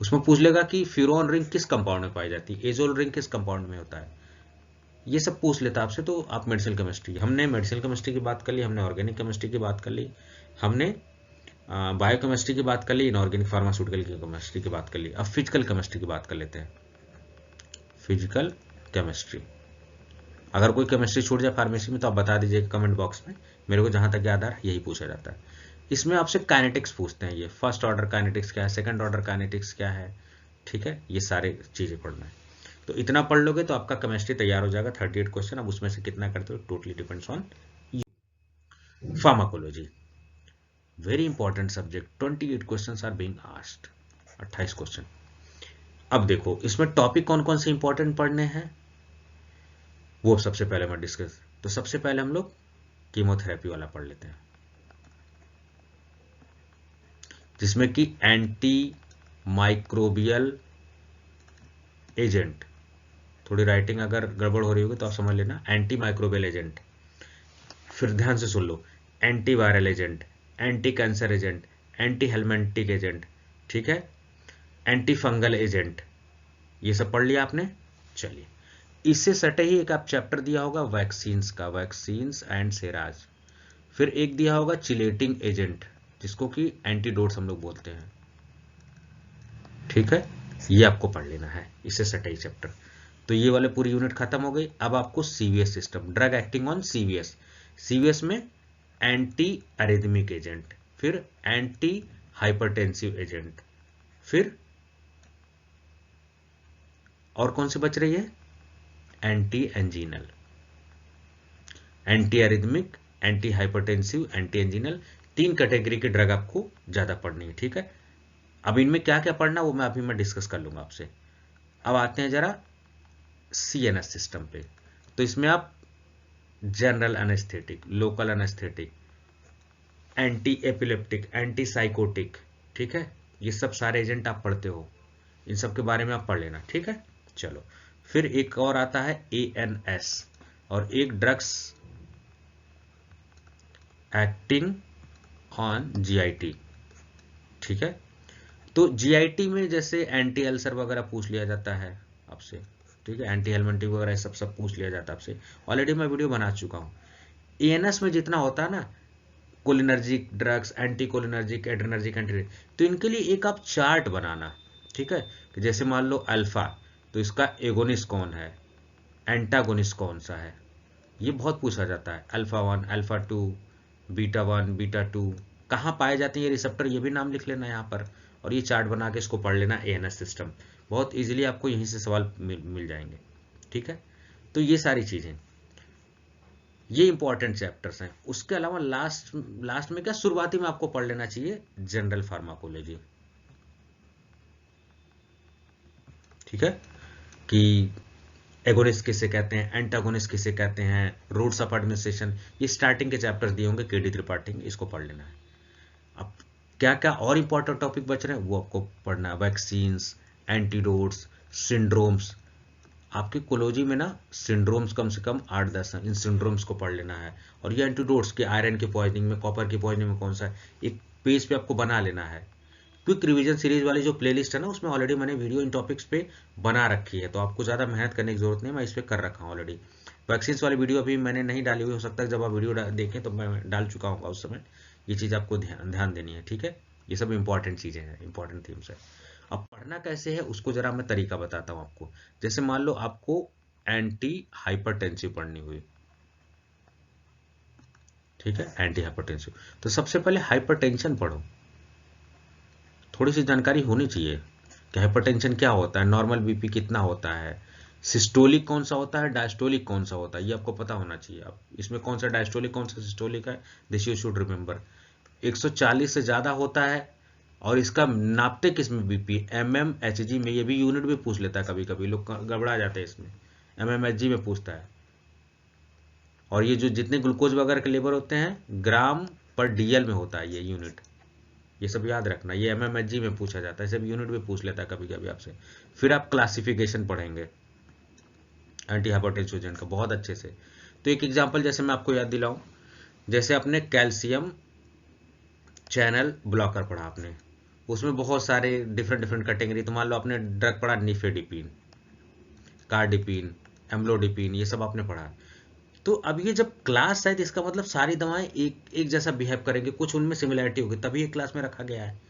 उसमें पूछ लेगा कि फ्यूरोन रिंग किस कंपाउंड में पाई जाती है, एजोल रिंग किस कंपाउंड में होता है, ये सब पूछ लेता है आपसे। तो आप मेडिसिनल केमिस्ट्री, हमने मेडिसिनल केमिस्ट्री की बात कर ली, हमने ऑर्गेनिक केमिस्ट्री की बात कर ली, हमने बायोकेमिस्ट्री की बात कर ली, इनऑर्गेनिक फार्मास्यूटिकल की केमिस्ट्री की बात कर ली। अब फिजिकल केमिस्ट्री की बात कर लेते हैं। फिजिकल केमिस्ट्री, अगर कोई केमिस्ट्री छूट जाए फार्मेसी में तो आप बता दीजिए कमेंट बॉक्स में, मेरे को जहां तक याद आ रहा है यही पूछा जाता है। इसमें आपसे काइनेटिक्स पूछते हैं, ये फर्स्ट ऑर्डर काइनेटिक्स क्या है, सेकंड ऑर्डर काइनेटिक्स क्या है, ठीक है। ये सारे चीजें पढ़ना है। तो इतना पढ़ लोगे तो आपका केमिस्ट्री तैयार हो जाएगा। 38 क्वेश्चन, अब उसमें से कितना करते हो totally depends on you. Pharmacology, very important subject, 28 questions are being asked, 28 question. अब देखो इसमें टॉपिक कौन कौन से इंपॉर्टेंट पढ़ने हैं, वो सबसे पहले मैं डिस्कस। तो सबसे पहले हम लोग कीमोथेरेपी वाला पढ़ लेते हैं, जिसमें कि एंटी माइक्रोबियल एजेंट, थोड़ी राइटिंग अगर गड़बड़ हो रही होगी तो आप समझ लेना, एंटी माइक्रोबियल एजेंट। फिर ध्यान से सुन लो, antiviral agent, anticancer agent, anthelmintic agent, ठीक है, एंटी फंगल एजेंट, ये सब पढ़ लिया आपने। चलिए, इससे सटे ही एक आप चैप्टर दिया होगा वैक्सीन्स का, वैक्सीन्स एंड सेराज। फिर एक दिया होगा चिलेटिंग एजेंट, जिसको कि एंटीडोट्स हम लोग बोलते हैं, ठीक है। ये आपको पढ़ लेना है, इससे सटे ही चैप्टर। तो ये वाले पूरी यूनिट खत्म हो गई। अब आपको CVS system, drug acting on CVS, CVS में एंटी अरिथमिक एजेंट, फिर एंटी हाइपरटेंसिव एजेंट, फिर और कौन सी बच रही है, antianginal, antiarrhythmic, antihypertensive, antianginal, 3 category की ड्रग आपको ज्यादा पढ़नी है, ठीक है। अब इनमें क्या क्या पढ़ना वो मैं अभी डिस्कस कर लूंगा आपसे। अब आते हैं जरा सीएनएस सिस्टम पे। तो इसमें आप general anaesthetic, local anaesthetic, anti epileptic, anti psychotic, ठीक है, ये सब सारे एजेंट आप पढ़ते हो, इन सब के बारे में आप पढ़ लेना, ठीक है। चलो, फिर एक और आता है एएनएस, और एक ड्रग्स एक्टिंग ऑन जीआईटी, ठीक है। तो जीआईटी में जैसे एंटी अल्सर वगैरह पूछ लिया जाता है आपसे, ठीक है, एंटी हेलमेंटिक वगैरह सब पूछ लिया जाता है आपसे, ऑलरेडी मैं वीडियो बना चुका हूं। एएनएस में जितना होता है ना, cholinergic drugs, anti cholinergic, adrenergic, anti, तो इनके लिए एक आप चार्ट बनाना, ठीक है। कि जैसे मान लो अल्फा, तो इसका एगोनिस्ट कौन है, एंटागोनिस्ट कौन सा है, ये बहुत पूछा जाता है। अल्फा 1, अल्फा 2, बीटा 1, बीटा 2, कहाँ पाए जाते हैं ये रिसेप्टर, ये भी नाम लिख लेना यहाँ पर, और ये चार्ट बना के इसको पढ़ लेना। एएनएस सिस्टम बहुत इजीली आपको यहीं से सवाल मिल जाएंगे, ठीक है। तो ये सारी चीजें, ये इंपॉर्टेंट चैप्टर्स हैं। उसके अलावा लास्ट में क्या, शुरुआती में आपको पढ़ लेना चाहिए जनरल फार्माकोलॉजी, ठीक है, कि एगोनिस्ट किसे कहते हैं, एंटागोनिस्ट किसे कहते हैं, रूट्स ऑफ एडमिनिस्ट्रेशन, ये स्टार्टिंग के चैप्टर्स दिए होंगे केडी त्रिपाठी, इसको पढ़ लेना है। अब क्या क्या और इंपॉर्टेंट टॉपिक बच रहे हैं वो आपको पढ़ना है। Vaccines, antidotes, syndromes. आपकी कोलोजी में ना सिंड्रोम्स कम से कम 8-10 हैं, इन सिंड्रोम्स को पढ़ लेना है। और ये एंटीडोट्स के आयरन की पॉइजनिंग में, कॉपर की पॉइजनिंग में कौन सा है, एक पेज पे आपको बना लेना है। क्विक रिवीजन सीरीज वाली जो प्लेलिस्ट है ना, उसमें ऑलरेडी मैंने वीडियो इन टॉपिक्स पे बना रखी है, तो आपको ज़्यादा मेहनत करने की जरूरत नहीं, मैं इस पर कर रखा हूँ ऑलरेडी। वैक्सीन्स वाली वीडियो अभी मैंने नहीं डाली हुई, हो सकता है जब आप वीडियो देखें तो मैं डाल चुका हूँ उस समय। ये चीज़ आपको ध्यान ध्यान देनी है, ठीक है। ये सब इंपॉर्टेंट चीज़ें हैं, इंपॉर्टेंट थीम्स है। अब पढ़ना कैसे है उसको जरा मैं तरीका बताता हूँ आपको। जैसे मान लो आपको एंटी हाइपरटेंसिव पढ़नी हुई, ठीक है, एंटी हाइपरटेंसिव, तो सबसे पहले हाइपरटेंशन पढ़ो। थोड़ी सी जानकारी होनी चाहिए कि हाइपरटेंशन क्या होता है, नॉर्मल बीपी कितना होता है, सिस्टोलिक कौन सा होता है, डायस्टोलिक कौन सा होता है, ये आपको पता होना चाहिए। अब इसमें कौन सा डायस्टोलिक कौन सा सिस्टोलिक है, दिस यू शुड रिमेंबर। 140 से ज़्यादा होता है, और इसका नापते किस में बीपी, mmHg में, ये भी यूनिट भी पूछ लेता है, कभी कभी लोग गड़बड़ा जाते हैं इसमें, mmHg में पूछता है। और ये जो जितने ग्लूकोज वगैरह के लेवल होते हैं ग्राम पर डीएल में होता है ये यूनिट, ये सब याद रखना। ये mmHg में पूछा जाता है, सब यूनिट भी पूछ लेता है कभी कभी आपसे। फिर आप क्लासिफिकेशन पढ़ेंगे एंटी हाइपरटेंसिव का बहुत अच्छे से। तो एक एग्जांपल जैसे मैं आपको याद दिलाऊं, जैसे आपने कैल्शियम चैनल ब्लॉकर पढ़ा आपने, उसमें बहुत सारे डिफरेंट डिफरेंट कैटेगरी, तो मान लो आपने ड्रग पढ़ा निफेडिपिन, कार्डिपिन, एम्लोडिपिन, ये सब आपने पढ़ा। तो अब ये जब क्लास है तो इसका मतलब सारी दवाएं एक एक जैसा बिहेव करेंगे, कुछ उनमें सिमिलरिटी होगी, तभी एक क्लास में रखा गया है,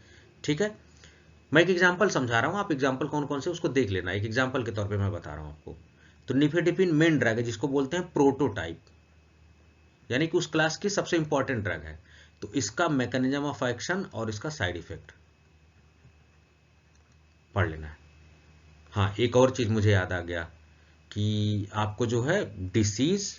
ठीक है। मैं एक एग्जांपल समझा रहा हूँ, आप एग्जांपल कौन कौन से उसको देख लेना, एक एग्जांपल के तौर पे मैं बता रहा हूँ आपको। तो निफेडिपिन मेन ड्रग है जिसको बोलते हैं प्रोटोटाइप, यानी कि उस क्लास की सबसे इंपॉर्टेंट ड्रग है। तो इसका मैकेनिज्म ऑफ एक्शन और इसका साइड इफेक्ट पढ़ लेना है। हाँ, एक और चीज मुझे याद आ गया कि आपको जो है डिसीज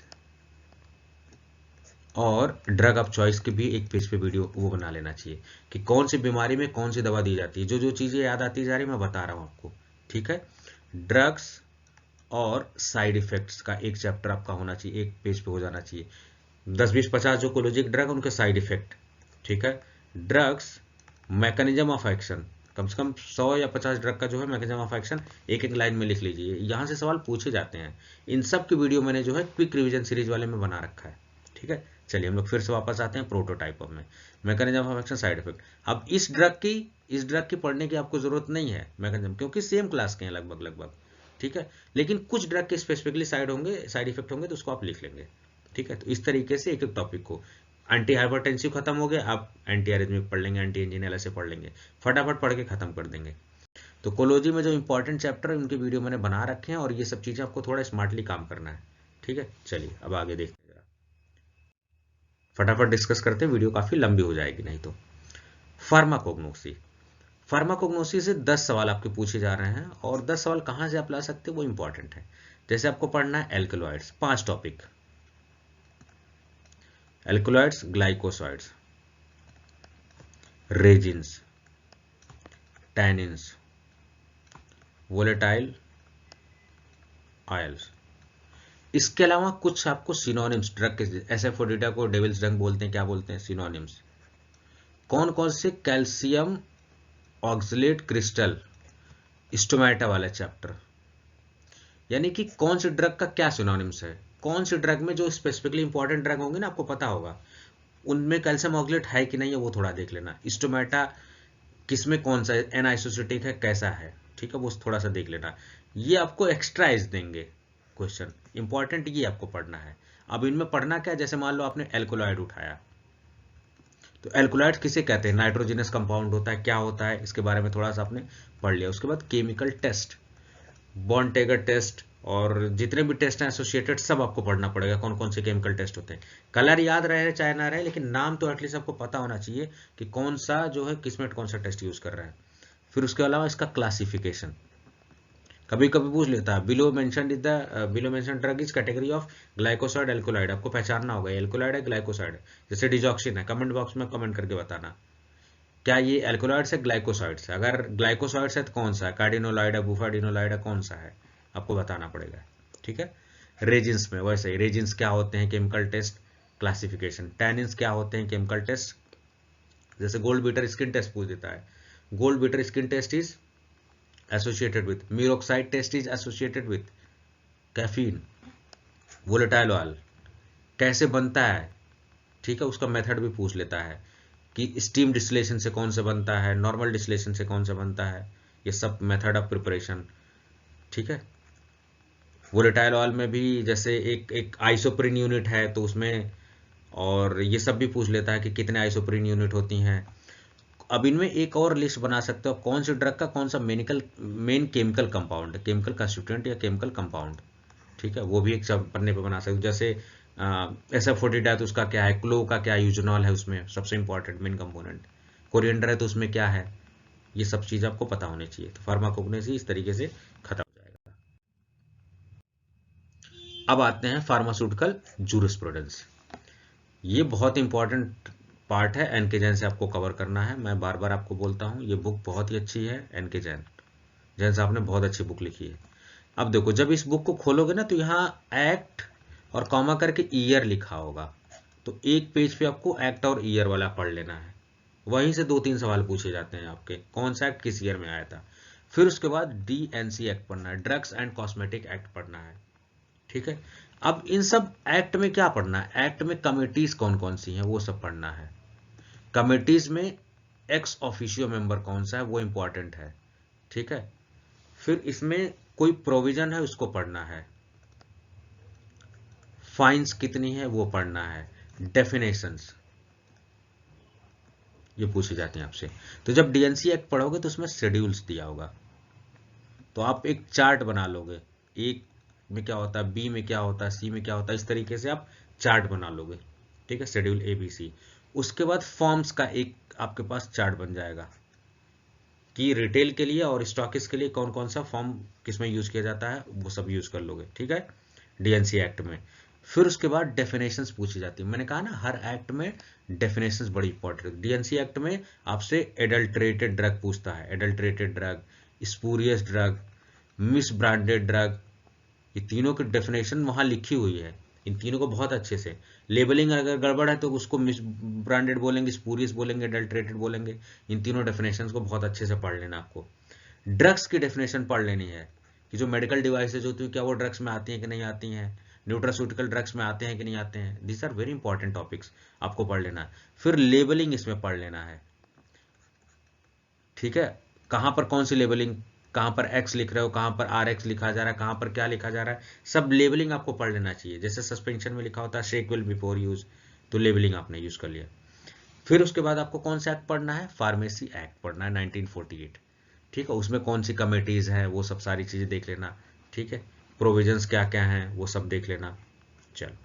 और ड्रग ऑफ चॉइस की भी एक पेज पे वीडियो वो बना लेना चाहिए कि कौन सी बीमारी में कौन सी दवा दी जाती है। जो जो चीजें याद आती जा रही मैं बता रहा हूँ आपको, ठीक है। ड्रग्स और साइड इफेक्ट्स का एक चैप्टर आपका होना चाहिए, एक पेज पे हो जाना चाहिए। 10-20-50 जो कोलोजिक ड्रग उनके साइड इफेक्ट, ठीक है। ड्रग्स, मैकेनिज्म ऑफ एक्शन, कम से कम 100 या 50 ड्रग का जो है मैकेनिज्म ऑफ एक्शन एक एक लाइन में लिख लीजिए, यहाँ से सवाल पूछे जाते हैं। इन सब की वीडियो मैंने जो है क्विक रिवीजन सीरीज वाले में बना रखा है, ठीक है। चलिए हम लोग फिर से वापस आते हैं प्रोटोटाइप में, mechanism of action, side effect. अब इस ड्रग की पढ़ने की आपको जरूरत नहीं है मैकेनिज्म, क्योंकि सेम क्लास के हैं लगभग लगभग, ठीक है। लेकिन कुछ ड्रग के स्पेसिफिकली साइड इफेक्ट होंगे तो उसको आप लिख लेंगे, ठीक है। तो इस तरीके से एक एक टॉपिक को, एंटी हाइपरटेंसिव खत्म हो गया, आप एंटी एरिथमिक पढ़ लेंगे, एंटी एंजिनियल ऐसे पढ़ लेंगे, फटाफट पढ़ के खत्म कर देंगे। तो कोलोजी में जो इंपॉर्टेंट चैप्टर है उनकी वीडियो मैंने बना रखे हैं, और ये सब चीजें आपको थोड़ा स्मार्टली काम करना है, ठीक है। चलिए अब आगे देखते हैं, फटाफट डिस्कस करते हैं, वीडियो काफी लंबी हो जाएगी नहीं तो। फार्माकोग्नोसी, फार्माकोग्नोसी से 10 सवाल आपके पूछे जा रहे हैं, और 10 सवाल कहां से आप ला सकते हैं वो इंपॉर्टेंट है। जैसे आपको पढ़ना है alkaloids, 5 topic, alkaloids, glycosides, resins, tannins, volatile oils. इसके अलावा कुछ आपको सिनोनिम्स ड्रग के, एसेफोडिटा को डेविल्स रंग बोलते हैं, क्या बोलते हैं, सिनोनिम्स। कौन कौन से, कैल्शियम ऑक्सलेट क्रिस्टल, स्टोमेटा वाला चैप्टर, यानी कि कौन सी ड्रग का क्या सिनोनिम्स है, कौन सी ड्रग में जो स्पेसिफिकली इंपॉर्टेंट ड्रग होंगे ना आपको पता होगा उनमें कैल्शियम ऑक्सलेट है कि नहीं है, वो थोड़ा देख लेना। स्टोमेटा किसमें कौन सा एन आइसोसिटिक है, कैसा है, ठीक है, वो थोड़ा सा देख लेना। ये आपको एक्स्ट्रा एज देंगे क्वेश्चन, इंपॉर्टेंट ये आपको पढ़ना है। अब इनमें पढ़ना क्या, जैसे मान लो आपने एल्कोलॉइड उठाया, तो एल्कोलॉइड किसे कहते हैं, नाइट्रोजनस कंपाउंड होता है, क्या होता है, इसके बारे में थोड़ा सा आपने पढ़ लिया। उसके बाद केमिकल टेस्ट, बॉन्टेगर टेस्ट, और जितने भी टेस्ट हैं एसोसिएटेड सब आपको पढ़ना पड़ेगा, कौन कौन से केमिकल टेस्ट होते हैं। कलर याद रहे चाहे ना रहे, लेकिन नाम तो एटलीस्ट आपको पता होना चाहिए कि कौन सा जो है किसमें कौन सा टेस्ट यूज कर रहा है। फिर उसके अलावा इसका क्लासिफिकेशन कभी कभी पूछ लेता है, below mention drug is category of glycoside alkaloid, आपको पहचानना होगा एल्कोलाइड है ग्लाइकोसाइड है। जैसे डिजॉक्सिन है, कमेंट बॉक्स में कमेंट करके बताना क्या ये एल्कोलाइड्स है ग्लाइकोसाइड्स है, अगर ग्लाइकोसाइड्स है तो कौन सा है, कार्डिनोलाइड है, बुफाडिनोलाइड है, कौन सा है आपको बताना पड़ेगा, ठीक है। रेजिन्स में वैसे ही, रेजिन्स क्या होते हैं, केमिकल टेस्ट, क्लासिफिकेशन। टैनिन्स क्या होते हैं, केमिकल टेस्ट, जैसे गोल्ड बीटर स्किन टेस्ट पूछ देता है, gold beater skin test is associated with murexide, test is associated with caffeine, volatile oil, कैसे बनता है, ठीक है, उसका मेथड भी पूछ लेता है कि स्टीम डिस्टिलेशन से कौन से बनता है, नॉर्मल डिस्टिलेशन से कौन से बनता है, ये सब मेथड ऑफ प्रिपरेशन, ठीक है। वोलेटाइल ऑयल में भी जैसे एक आइसोप्रीन यूनिट है तो उसमें, और ये सब भी पूछ लेता है कि कितने आइसोप्रीन यूनिट होती हैं। अब इनमें एक और लिस्ट बना सकते हो, कौन सी ड्रग का कौन सा main chemical compound, chemical constituent या केमिकल कंपाउंड, ठीक है, वो भी एक सब पन्ने पे बना सकते हो। जैसे SF40 है तो उसका क्या है, क्लो का क्या यूजनॉल है उसमें सबसे इंपॉर्टेंट मेन कंपोनेंट, कोरिएंडर है तो उसमें क्या है, ये सब चीज आपको पता होनी चाहिए। तो फार्माकोग्नोसी इस तरीके से खत्म हो जाएगा। अब आते हैं फार्मास्यूटिकल जूरिस्प्रूडेंस। ये बहुत इंपॉर्टेंट पार्ट है, एन के जैन से आपको कवर करना है। मैं बार बार आपको बोलता हूँ, ये बुक बहुत ही अच्छी है, एन के जैन जैन साहब ने बहुत अच्छी बुक लिखी है। अब देखो, जब इस बुक को खोलोगे ना तो यहाँ एक्ट और कॉमा करके ईयर लिखा होगा, तो एक पेज पे आपको एक्ट और ईयर वाला पढ़ लेना है। वहीं से 2-3 सवाल पूछे जाते हैं आपके, कौन सा एक्ट किस ईयर में आया था। फिर उसके बाद DNC एक्ट पढ़ना है, ड्रग्स एंड कॉस्मेटिक एक्ट पढ़ना है, ठीक है। अब इन सब एक्ट में क्या पढ़ना है, एक्ट में कमिटीज कौन कौन सी हैं वो सब पढ़ना है। कमिटीज में एक्स ऑफिशियो मेंबर कौन सा है वो इंपॉर्टेंट है, ठीक है। फिर इसमें कोई प्रोविजन है उसको पढ़ना है, फाइन्स कितनी है वो पढ़ना है, डेफिनेशंस ये पूछी जाती हैं आपसे। तो जब DNC एक्ट पढ़ोगे तो उसमें शेड्यूल्स दिया होगा, तो आप एक चार्ट बना लोगे, एक में क्या होता है, बी में क्या होता है, सी में क्या होता है, इस तरीके से आप चार्ट बना लोगे, ठीक है, शेड्यूल ABC। उसके बाद फॉर्म्स का एक आपके पास चार्ट बन जाएगा कि रिटेल के लिए और स्टॉकिस्ट के लिए कौन कौन सा फॉर्म किसमें यूज किया जाता है, वो सब यूज कर लोगे, ठीक है, DNC एक्ट में। फिर उसके बाद डेफिनेशंस पूछी जाती है। मैंने कहा ना, हर एक्ट में डेफिनेशंस बड़ी इंपॉर्टेंट है। DNC एक्ट में आपसे एडल्ट्रेटेड ड्रग पूछता है, adulterated drug, spurious drug, miss branded drug, ये तीनों की डेफिनेशन वहां लिखी हुई है, इन तीनों को बहुत अच्छे से। लेबलिंग अगर गड़बड़ है तो उसको मिस ब्रांडेड बोलेंगे, स्पूरियस बोलेंगे, एडल्ट्रेटेड बोलेंगे। इन तीनों डेफिनेशंस को बहुत अच्छे से पढ़ लेना आपको। ड्रग्स की डेफिनेशन पढ़ लेनी है कि जो मेडिकल डिवाइसेज होती है क्या वो ड्रग्स में आती हैं कि नहीं आती हैं, न्यूट्रास्यूटिकल ड्रग्स में आते हैं कि नहीं आते हैं। This are very important topics, आपको पढ़ लेना है। फिर लेबलिंग इसमें पढ़ लेना है, ठीक है, कहां पर कौन सी लेबलिंग, कहां पर X लिख रहे हो, कहां पर RX लिखा जा रहा है, कहां पर क्या लिखा जा रहा है, सब लेबलिंग आपको पढ़ लेना चाहिए। जैसे सस्पेंशन में लिखा होता है शेक वेल बिफोर यूज, तो लेबलिंग आपने यूज कर लिया। फिर उसके बाद आपको कौन सा एक्ट पढ़ना है, फार्मेसी एक्ट पढ़ना है 1948, ठीक है। उसमें कौन सी कमिटीज हैं वो सब सारी चीजें देख लेना, ठीक है, प्रोविजंस क्या क्या हैं वो सब देख लेना। चलो,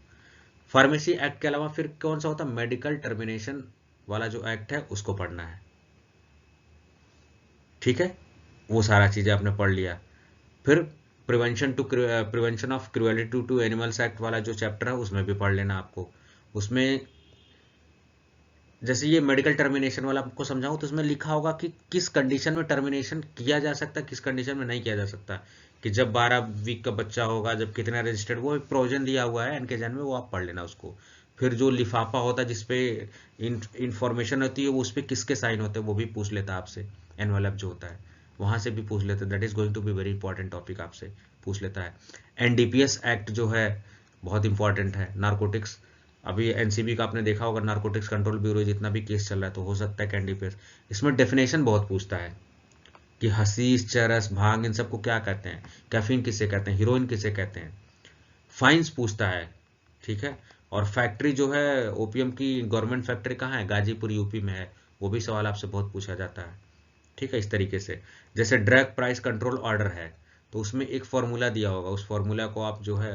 फार्मेसी एक्ट के अलावा फिर कौन सा होता है, मेडिकल टर्मिनेशन वाला जो एक्ट है उसको पढ़ना है, ठीक है, वो सारा चीजें आपने पढ़ लिया। फिर prevention of cruelty to animals act वाला जो चैप्टर है उसमें भी पढ़ लेना आपको। उसमें जैसे ये मेडिकल टर्मिनेशन वाला आपको समझाऊं तो उसमें लिखा होगा कि किस कंडीशन में टर्मिनेशन किया जा सकता है, किस कंडीशन में नहीं किया जा सकता, कि जब 12 वीक का बच्चा होगा, जब कितना रजिस्टर्ड, वो एक प्रोविजन दिया हुआ है एनके जैन में, वो आप पढ़ लेना उसको। फिर जो लिफाफा होता है जिसपे इंफॉर्मेशन होती है वो उस पर किसके साइन होते हैं वो भी पूछ लेता है आपसे, एनवेलप जो होता है वहां से भी पूछ लेते हैं। That is going to be very important topic, आपसे पूछ लेता है। NDPS एक्ट जो है बहुत इंपॉर्टेंट है, नारकोटिक्स। अभी एनसीबी का आपने देखा होगा, नारकोटिक्स कंट्रोल ब्यूरो, जितना भी केस चल रहा है तो हो सकता है कि NDPS इसमें डेफिनेशन बहुत पूछता है कि हशीश, चरस, भांग इन सबको क्या कहते हैं, कैफीन किसे कहते हैं, हीरोइन किसे कहते हैं। फाइन्स पूछता है, ठीक है। और फैक्ट्री जो है ओपीएम की, गवर्नमेंट फैक्ट्री कहाँ है, गाजीपुर यूपी में है, वो भी सवाल आपसे बहुत पूछा जाता है, ठीक है। इस तरीके से जैसे ड्रग प्राइस कंट्रोल ऑर्डर है तो उसमें एक फॉर्मूला दिया होगा, उस फॉर्मूला को आप जो है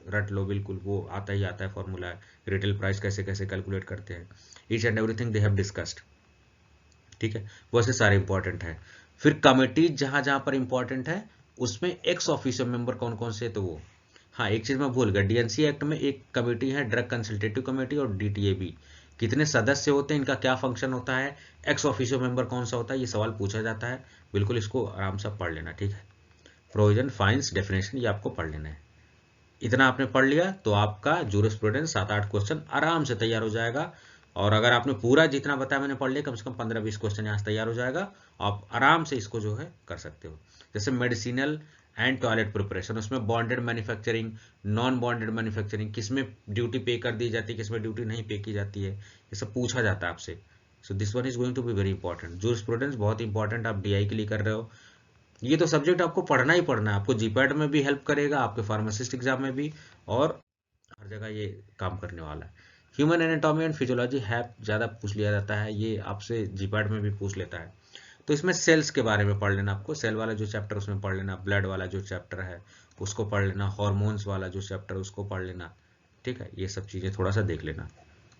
रट लो बिल्कुल, वो आता ही आता है फॉर्मूला, रिटेल प्राइस कैसे कैसे कैलकुलेट करते हैं, each and everything they have discussed, ठीक है। वैसे सारे इंपॉर्टेंट है। फिर कमिटीज जहां जहां पर इंपॉर्टेंट है उसमें एक्स ऑफिशियल मेंबर कौन कौन से, तो वो, हाँ एक चीज मैं भूल गया, DNC एक्ट में एक कमेटी है ड्रग कंसल्टेटिव कमेटी और DTAB, कितने सदस्य होते हैं, इनका क्या फंक्शन होता है, एक्स ऑफिशियल मेंबर कौन सा होता है, ये सवाल पूछा जाता है। बिल्कुल इसको आराम से पढ़ लेना, ठीक है। प्रोविजन, फाइन्स, डेफिनेशन ये आपको पढ़ लेना है। इतना आपने पढ़ लिया तो आपका जूरिस्प्रूडेंस 7-8 क्वेश्चन आराम से तैयार हो जाएगा और अगर आपने पूरा जितना बताया मैंने पढ़ लिया, कम से कम 15-20 क्वेश्चन यहाँ से तैयार हो जाएगा, आप आराम से इसको जो है कर सकते हो। जैसे मेडिसिनल एंड टॉयलेट प्रिपरेशन, उसमें bonded manufacturing, non bonded manufacturing, किसमें ड्यूटी पे कर दी जाती है, किसमें ड्यूटी नहीं पे की जाती है, ये सब पूछा जाता है आपसे। So this one is going to be very important. Jurisprudence बहुत इंपॉर्टेंट, आप डीआई के लिए कर रहे हो, ये तो सब्जेक्ट आपको पढ़ना ही पढ़ना है, आपको जीपैट में भी हेल्प करेगा, आपके फार्मासिस्ट एग्जाम में भी, और हर जगह ये काम करने वाला है। ह्यूमन एनाटॉमी एंड फिजियोलॉजी है, ज़्यादा पूछ लिया जाता है, ये आपसे जीपैट में भी पूछ लेता है। तो इसमें सेल्स के बारे में पढ़ लेना, आपको सेल वाला जो चैप्टर उसमें पढ़ लेना, ब्लड वाला जो चैप्टर है उसको पढ़ लेना, हार्मोन्स वाला जो चैप्टर उसको पढ़ लेना, ठीक है। ये सब चीज़ें थोड़ा सा देख लेना।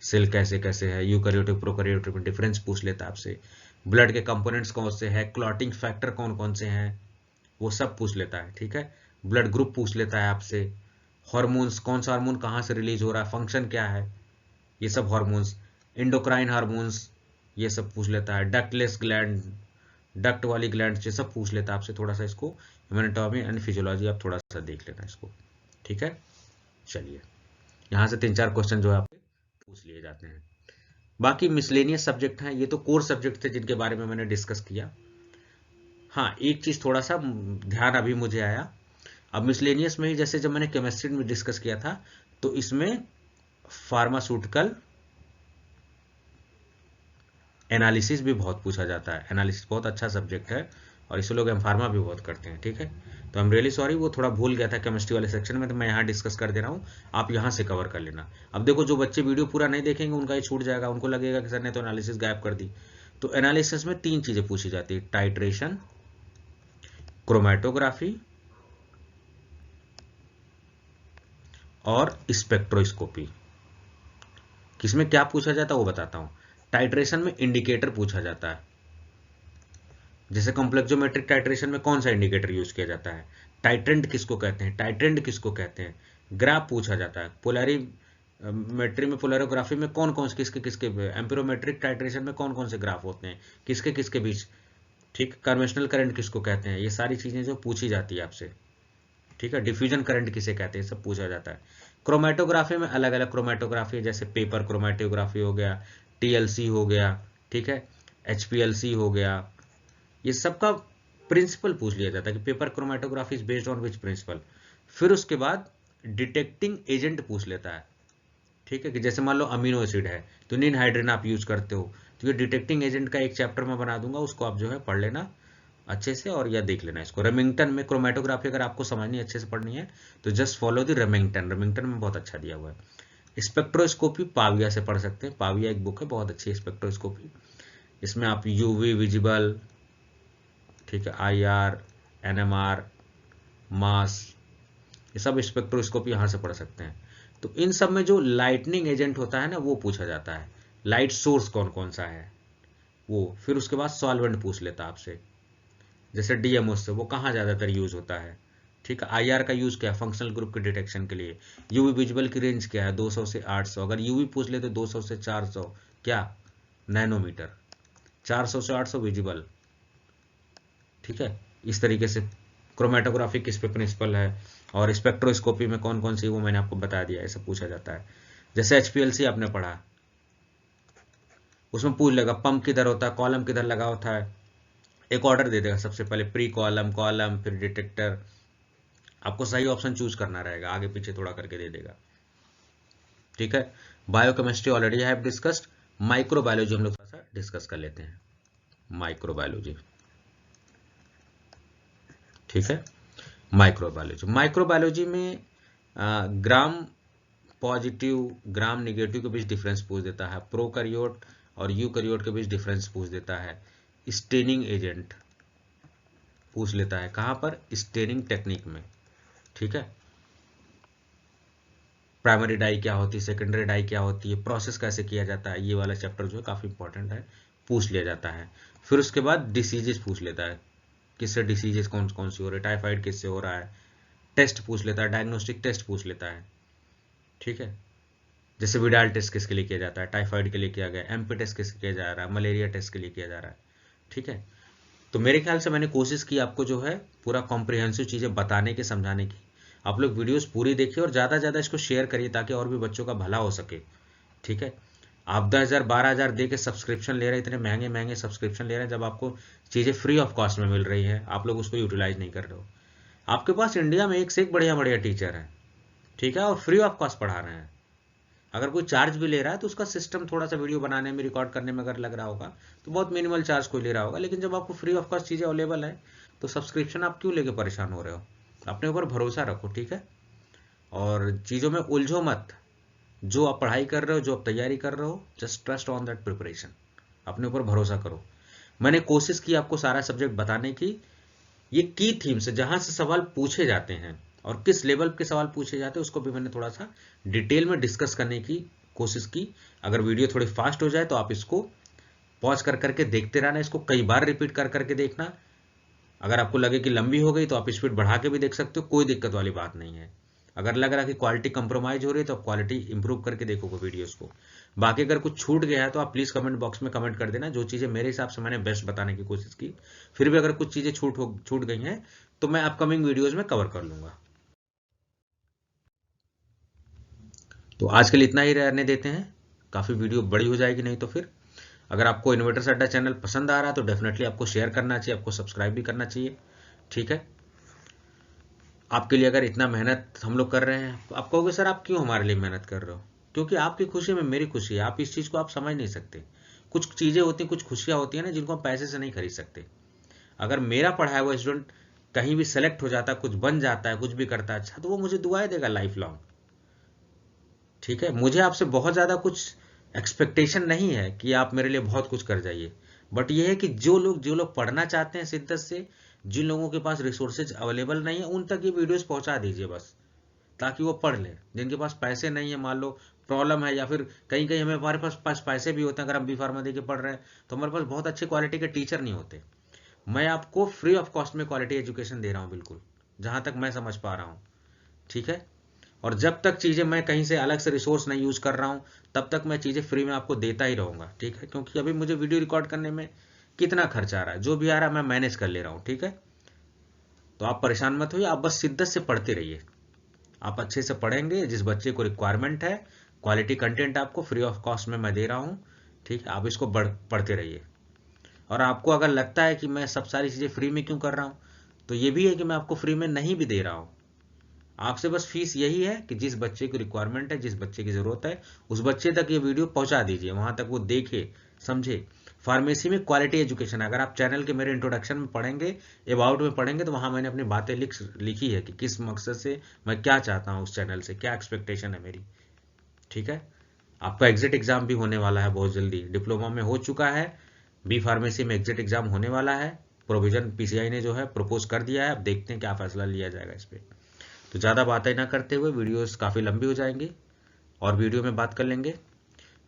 सेल कैसे कैसे है, यूकैरियोटिक प्रोकैरियोटिक में डिफरेंस पूछ लेता है आपसे, ब्लड के कंपोनेंट्स कौन से हैं, क्लॉटिंग फैक्टर कौन कौन से हैं, वो सब पूछ लेता है, ठीक है। ब्लड ग्रुप पूछ लेता है आपसे, हार्मोन्स, कौन सा हार्मोन कहाँ से रिलीज हो रहा है, फंक्शन क्या है, ये सब हार्मोन्स, इंडोक्राइन हार्मोन्स, ये सब पूछ लेता है। डक्टलेस ग्लैंड, डक्ट वाली ग्लैंड, ये सब पूछ लेता है आपसे थोड़ा सा। इसको ह्यूमन एंड फिजियोलॉजी आप थोड़ा सा देख लेना इसको, ठीक है। चलिए, यहाँ से 3-4 क्वेश्चन जो है आपके पूछ लिए जाते हैं। बाकी मिसलेनियस सब्जेक्ट हैं, ये तो कोर सब्जेक्ट थे जिनके बारे में मैंने डिस्कस किया। हाँ, एक चीज थोड़ा सा ध्यान अभी मुझे आया, अब मिसलेनियस में ही जैसे जब मैंने केमिस्ट्री में डिस्कस किया था, तो इसमें फार्मास्यूटिकल एनालिसिस भी बहुत पूछा जाता है। एनालिसिस बहुत अच्छा सब्जेक्ट है और इसे लोग एमफार्मा भी बहुत करते हैं, ठीक है। तो आई एम रियली सॉरी, वो थोड़ा भूल गया था केमिस्ट्री वाले सेक्शन में, तो मैं यहाँ डिस्कस कर दे रहा हूँ, आप यहाँ से कवर कर लेना। अब देखो, जो बच्चे वीडियो पूरा नहीं देखेंगे उनका ये छूट जाएगा, उनको लगेगा कि सर ने तो एनालिसिस गायब कर दी। तो एनालिसिस में 3 चीजें पूछी जाती है, टाइट्रेशन, क्रोमेटोग्राफी और स्पेक्ट्रोस्कोपी। किसमें क्या पूछा जाता है वो बताता हूं। टाइट्रेशन में इंडिकेटर पूछा जाता है, जैसे कॉम्प्लेक्सोमेट्रिक टाइट्रेशन में कौन सा इंडिकेटर यूज किया जाता है, टाइट्रेंट किसको कहते हैं, टाइट्रेंट किसको कहते हैं। ग्राफ पूछा जाता है, पोलैरिमेट्री में, पोलैरोग्राफी में कौन कौन से किसके किसके, एम्पिरोमेट्रिक टाइट्रेशन में कौन कौन से ग्राफ होते हैं, किसके किसके बीच, ठीक। कन्वेंशनल करंट किसको कहते हैं, ये सारी चीजें जो पूछी जाती है आपसे, ठीक है। डिफ्यूजन करंट किसे कहते हैं, सब पूछा जाता है। क्रोमेटोग्राफी में अलग अलग क्रोमेटोग्राफी है, जैसे पेपर क्रोमेटोग्राफी हो गया, टीएलसी हो गया, ठीक है, एचपीएलसी हो गया, ये सब का प्रिंसिपल पूछ लिया जाता है कि paper chromatography is based on which principle. फिर उसके बाद डिटेक्टिंग एजेंट पूछ लेता है, ठीक है, कि जैसे मान लो अमीनो एसिड है तो निन हाइड्रेन आप यूज करते हो, तो ये डिटेक्टिंग एजेंट का एक चैप्टर मैं बना दूंगा, उसको आप जो है पढ़ लेना अच्छे से, और यह देख लेना इसको। रेमिंगटन में क्रोमेटोग्राफी अगर आपको समझनी अच्छे से पढ़नी है तो just follow the Remington, Remington में बहुत अच्छा दिया हुआ है। स्पेक्ट्रोस्कोपी पाविया से पढ़ सकते हैं, पाविया एक बुक है बहुत अच्छी है स्पेक्ट्रोस्कोपी, इसमें आप यूवी विजिबल, ठीक है, आईआर, एनएमआर, मास, ये सब स्पेक्ट्रोस्कोपी यहाँ से पढ़ सकते हैं। तो इन सब में जो लाइटनिंग एजेंट होता है ना, वो पूछा जाता है, लाइट सोर्स कौन कौन सा है वो। फिर उसके बाद सॉल्वेंट पूछ लेता है आपसे, जैसे डीएमओ से, वो कहाँ ज़्यादातर यूज होता है, ठीक है। आईआर का यूज क्या है, फंक्शनल ग्रुप के डिटेक्शन के लिए। यूवी विजुअल की रेंज क्या है, 200 से 800, अगर यूवी पूछ ले तो 200 से 400 क्या, नैनोमीटर, 400 से 800 विजिबल, ठीक है। इस तरीके से क्रोमेटोग्राफी किस पे प्रिंसिपल है, और स्पेक्ट्रोस्कोपी में कौन कौन सी, वो मैंने आपको बता दिया, ऐसा पूछा जाता है। जैसे एचपीएलसी आपने पढ़ा, उसमें पूछ लेगा पंप किधर होता है, कॉलम किधर लगा होता है, एक ऑर्डर दे देगा सबसे पहले, प्री कॉलम, कॉलम, फिर डिटेक्टर, आपको सही ऑप्शन चूज करना रहेगा, आगे पीछे थोड़ा करके दे देगा, ठीक है। Biochemistry already have discussed, microbiology हम लोग थोड़ा सा डिस्कस कर लेते हैं, माइक्रोबायोलॉजी, ठीक है। माइक्रोबायोलॉजी, माइक्रोबायोलॉजी में ग्राम पॉजिटिव ग्राम निगेटिव के बीच डिफरेंस पूछ देता है, प्रोकैरियोट और यूकैरियोट के बीच डिफरेंस पूछ देता है, स्टेनिंग एजेंट पूछ लेता है, कहां पर, स्टेनिंग टेक्निक में, ठीक है। प्राइमरी डाई क्या होती है, सेकेंडरी डाई क्या होती है, प्रोसेस कैसे किया जाता है, ये वाला चैप्टर जो है काफी इंपॉर्टेंट है, पूछ लिया जाता है। फिर उसके बाद डिसीजेस पूछ लेता है, किससे डिसीजेस कौन कौन सी हो रही है, टाइफाइड किससे हो रहा है, टेस्ट पूछ लेता है, डायग्नोस्टिक टेस्ट पूछ लेता है, ठीक है। जैसे विडाल टेस्ट किसके लिए किया जाता है, टाइफाइड के लिए किया गया, एमपी टेस्ट किसके किया जा रहा है, मलेरिया टेस्ट के लिए किया जा रहा है, ठीक है। तो मेरे ख्याल से मैंने कोशिश की आपको जो है पूरा कॉम्प्रिहेंसिव चीजें बताने की, समझाने की। आप लोग वीडियोस पूरी देखिए और ज़्यादा से ज़्यादा इसको शेयर करिए ताकि और भी बच्चों का भला हो सके, ठीक है। आप 10,000 12,000 दे के सब्सक्रिप्शन ले रहे हैं, इतने महंगे महंगे सब्सक्रिप्शन ले रहे हैं, जब आपको चीज़ें फ्री ऑफ कॉस्ट में मिल रही है, आप लोग उसको यूटिलाइज नहीं कर रहे हो। आपके पास इंडिया में एक से एक बढ़िया बढ़िया टीचर हैं, ठीक है, और फ्री ऑफ कॉस्ट पढ़ा रहे हैं। अगर कोई चार्ज भी ले रहा है तो उसका सिस्टम थोड़ा सा वीडियो बनाने में, रिकॉर्ड करने में अगर लग रहा होगा तो बहुत मिनिमल चार्ज कोई ले रहा होगा, लेकिन जब आपको फ्री ऑफ कॉस्ट चीज़ें अवेलेबल है तो सब्सक्रिप्शन आप क्यों लेके परेशान हो रहे हो? अपने ऊपर भरोसा रखो, ठीक है, और चीज़ों में उलझो मत। जो आप पढ़ाई कर रहे हो, जो आप तैयारी कर रहे हो, just trust on that preparation, अपने ऊपर भरोसा करो। मैंने कोशिश की आपको सारा सब्जेक्ट बताने की, ये की थीम से जहां से सवाल पूछे जाते हैं और किस लेवल के सवाल पूछे जाते हैं उसको भी मैंने थोड़ा सा डिटेल में डिस्कस करने की कोशिश की। अगर वीडियो थोड़ी फास्ट हो जाए तो आप इसको पॉज कर करके देखते रहना, इसको कई बार रिपीट कर करके देखना। अगर आपको लगे कि लंबी हो गई तो आप स्पीड बढ़ा के भी देख सकते हो, कोई दिक्कत वाली बात नहीं है। अगर लग रहा है कि क्वालिटी कंप्रोमाइज हो रही है तो आप क्वालिटी इंप्रूव करके देखोगे वीडियोस को। बाकी अगर कुछ छूट गया है तो आप प्लीज कमेंट बॉक्स में कमेंट कर देना, जो चीजें मेरे हिसाब से मैंने बेस्ट बताने की कोशिश की। फिर भी अगर कुछ चीजें छूट गई हैं तो मैं अपकमिंग वीडियोज में कवर कर लूंगा। तो आज के लिए इतना ही रहने देते हैं, काफी वीडियो बड़ी हो जाएगी नहीं तो फिर। अगर आपको इन्वर्टर्स अड्डा चैनल पसंद आ रहा है तो डेफिनेटली आपको शेयर करना चाहिए, आपको सब्सक्राइब भी करना चाहिए, ठीक है। आपके लिए अगर इतना मेहनत हम लोग कर रहे हैं, आप कहोगे सर आप क्यों हमारे लिए मेहनत कर रहे हो? क्योंकि आपकी खुशी में मेरी खुशी है। आप इस चीज़ को आप समझ नहीं सकते। कुछ चीज़ें होती हैं, कुछ खुशियाँ होती हैं ना, जिनको हम पैसे से नहीं खरीद सकते। अगर मेरा पढ़ाया हुआ स्टूडेंट कहीं भी सेलेक्ट हो जाता है, कुछ बन जाता है, कुछ भी करता है अच्छा, तो वो मुझे दुआएं देगा लाइफ लॉन्ग, ठीक है। मुझे आपसे बहुत ज़्यादा कुछ एक्सपेक्टेशन नहीं है कि आप मेरे लिए बहुत कुछ कर जाइए, बट ये है कि जो लोग पढ़ना चाहते हैं शिद्दत से, जिन लोगों के पास रिसोर्सेज अवेलेबल नहीं है, उन तक ये वीडियोस पहुंचा दीजिए बस, ताकि वो पढ़ लें। जिनके पास पैसे नहीं है, मान लो प्रॉब्लम है, या फिर कहीं कहीं हमारे पास पैसे भी होते हैं, अगर हम बी फार्मा दे के पढ़ रहे हैं तो हमारे पास बहुत अच्छे क्वालिटी के टीचर नहीं होते। मैं आपको फ्री ऑफ कॉस्ट में क्वालिटी एजुकेशन दे रहा हूँ, बिल्कुल जहां तक मैं समझ पा रहा हूँ, ठीक है। और जब तक चीज़ें मैं कहीं से अलग से रिसोर्स नहीं यूज़ कर रहा हूँ, तब तक मैं चीज़ें फ्री में आपको देता ही रहूँगा, ठीक है। क्योंकि अभी मुझे वीडियो रिकॉर्ड करने में कितना खर्चा आ रहा है, जो भी आ रहा है मैं मैनेज कर ले रहा हूँ, ठीक है। तो आप परेशान मत होइए, आप बस शिद्दत से पढ़ते रहिए। आप अच्छे से पढ़ेंगे, जिस बच्चे को रिक्वायरमेंट है, क्वालिटी कंटेंट आपको फ्री ऑफ कॉस्ट में मैं दे रहा हूँ, ठीक है। आप इसको पढ़ते रहिए। और आपको अगर लगता है कि मैं सब सारी चीज़ें फ्री में क्यों कर रहा हूँ, तो ये भी है कि मैं आपको फ्री में नहीं भी दे रहा हूँ। आपसे बस फीस यही है कि जिस बच्चे की रिक्वायरमेंट है, जिस बच्चे की ज़रूरत है, उस बच्चे तक ये वीडियो पहुंचा दीजिए, वहां तक वो देखे समझे। फार्मेसी में क्वालिटी एजुकेशन है। अगर आप चैनल के मेरे इंट्रोडक्शन में पढ़ेंगे, अबाउट में पढ़ेंगे, तो वहां मैंने अपनी बातें लिखी है कि किस मकसद से मैं क्या चाहता हूँ उस चैनल से, क्या एक्सपेक्टेशन है मेरी, ठीक है। आपका एग्जिट एग्जाम भी होने वाला है बहुत जल्दी, डिप्लोमा में हो चुका है, बी फार्मेसी में एग्जिट एग्जाम होने वाला है। प्रोविजन पीसीआई ने जो है प्रपोज कर दिया है, अब देखते हैं क्या फैसला लिया जाएगा इस पर। तो ज़्यादा बातें ना करते हुए, वीडियोस काफ़ी लंबी हो जाएंगी और वीडियो में बात कर लेंगे।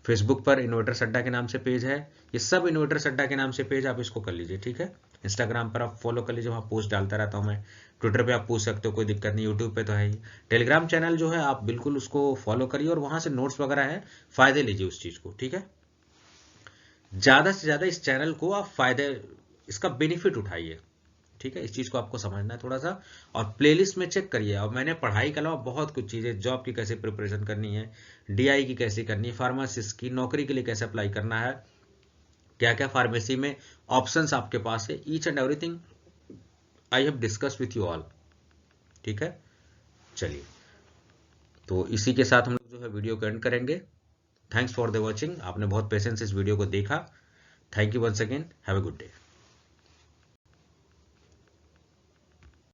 फेसबुक पर इन्वर्टर अड्डा के नाम से पेज है, ये सब इन्वर्टर अड्डा के नाम से पेज, आप इसको कर लीजिए, ठीक है। इंस्टाग्राम पर आप फॉलो कर लीजिए, वहाँ पोस्ट डालता रहता हूँ मैं। ट्विटर पे आप पूछ सकते हो, कोई दिक्कत नहीं। यूट्यूब पे तो है ही। टेलीग्राम चैनल जो है आप बिल्कुल उसको फॉलो करिए, और वहाँ से नोट्स वगैरह है, फ़ायदे लीजिए उस चीज़ को, ठीक है। ज़्यादा से ज़्यादा इस चैनल को आप इसका बेनिफिट उठाइए, ठीक है। इस चीज़ को आपको समझना है थोड़ा सा। और प्लेलिस्ट में चेक करिए, और मैंने पढ़ाई के अलावा बहुत कुछ चीज़ें, जॉब की कैसे प्रिपरेशन करनी है, डीआई की कैसे करनी है, फार्मासिस्ट की नौकरी के लिए कैसे अप्लाई करना है, क्या क्या फार्मेसी में ऑप्शंस आपके पास है, each and everything I have discuss with you all, ठीक है। चलिए, तो इसी के साथ हम लोग जो है वीडियो को एंड करेंगे। Thanks for the watching. आपने बहुत पेशेंस से इस वीडियो को देखा। थैंक यू वंस अगेन। Have a good day.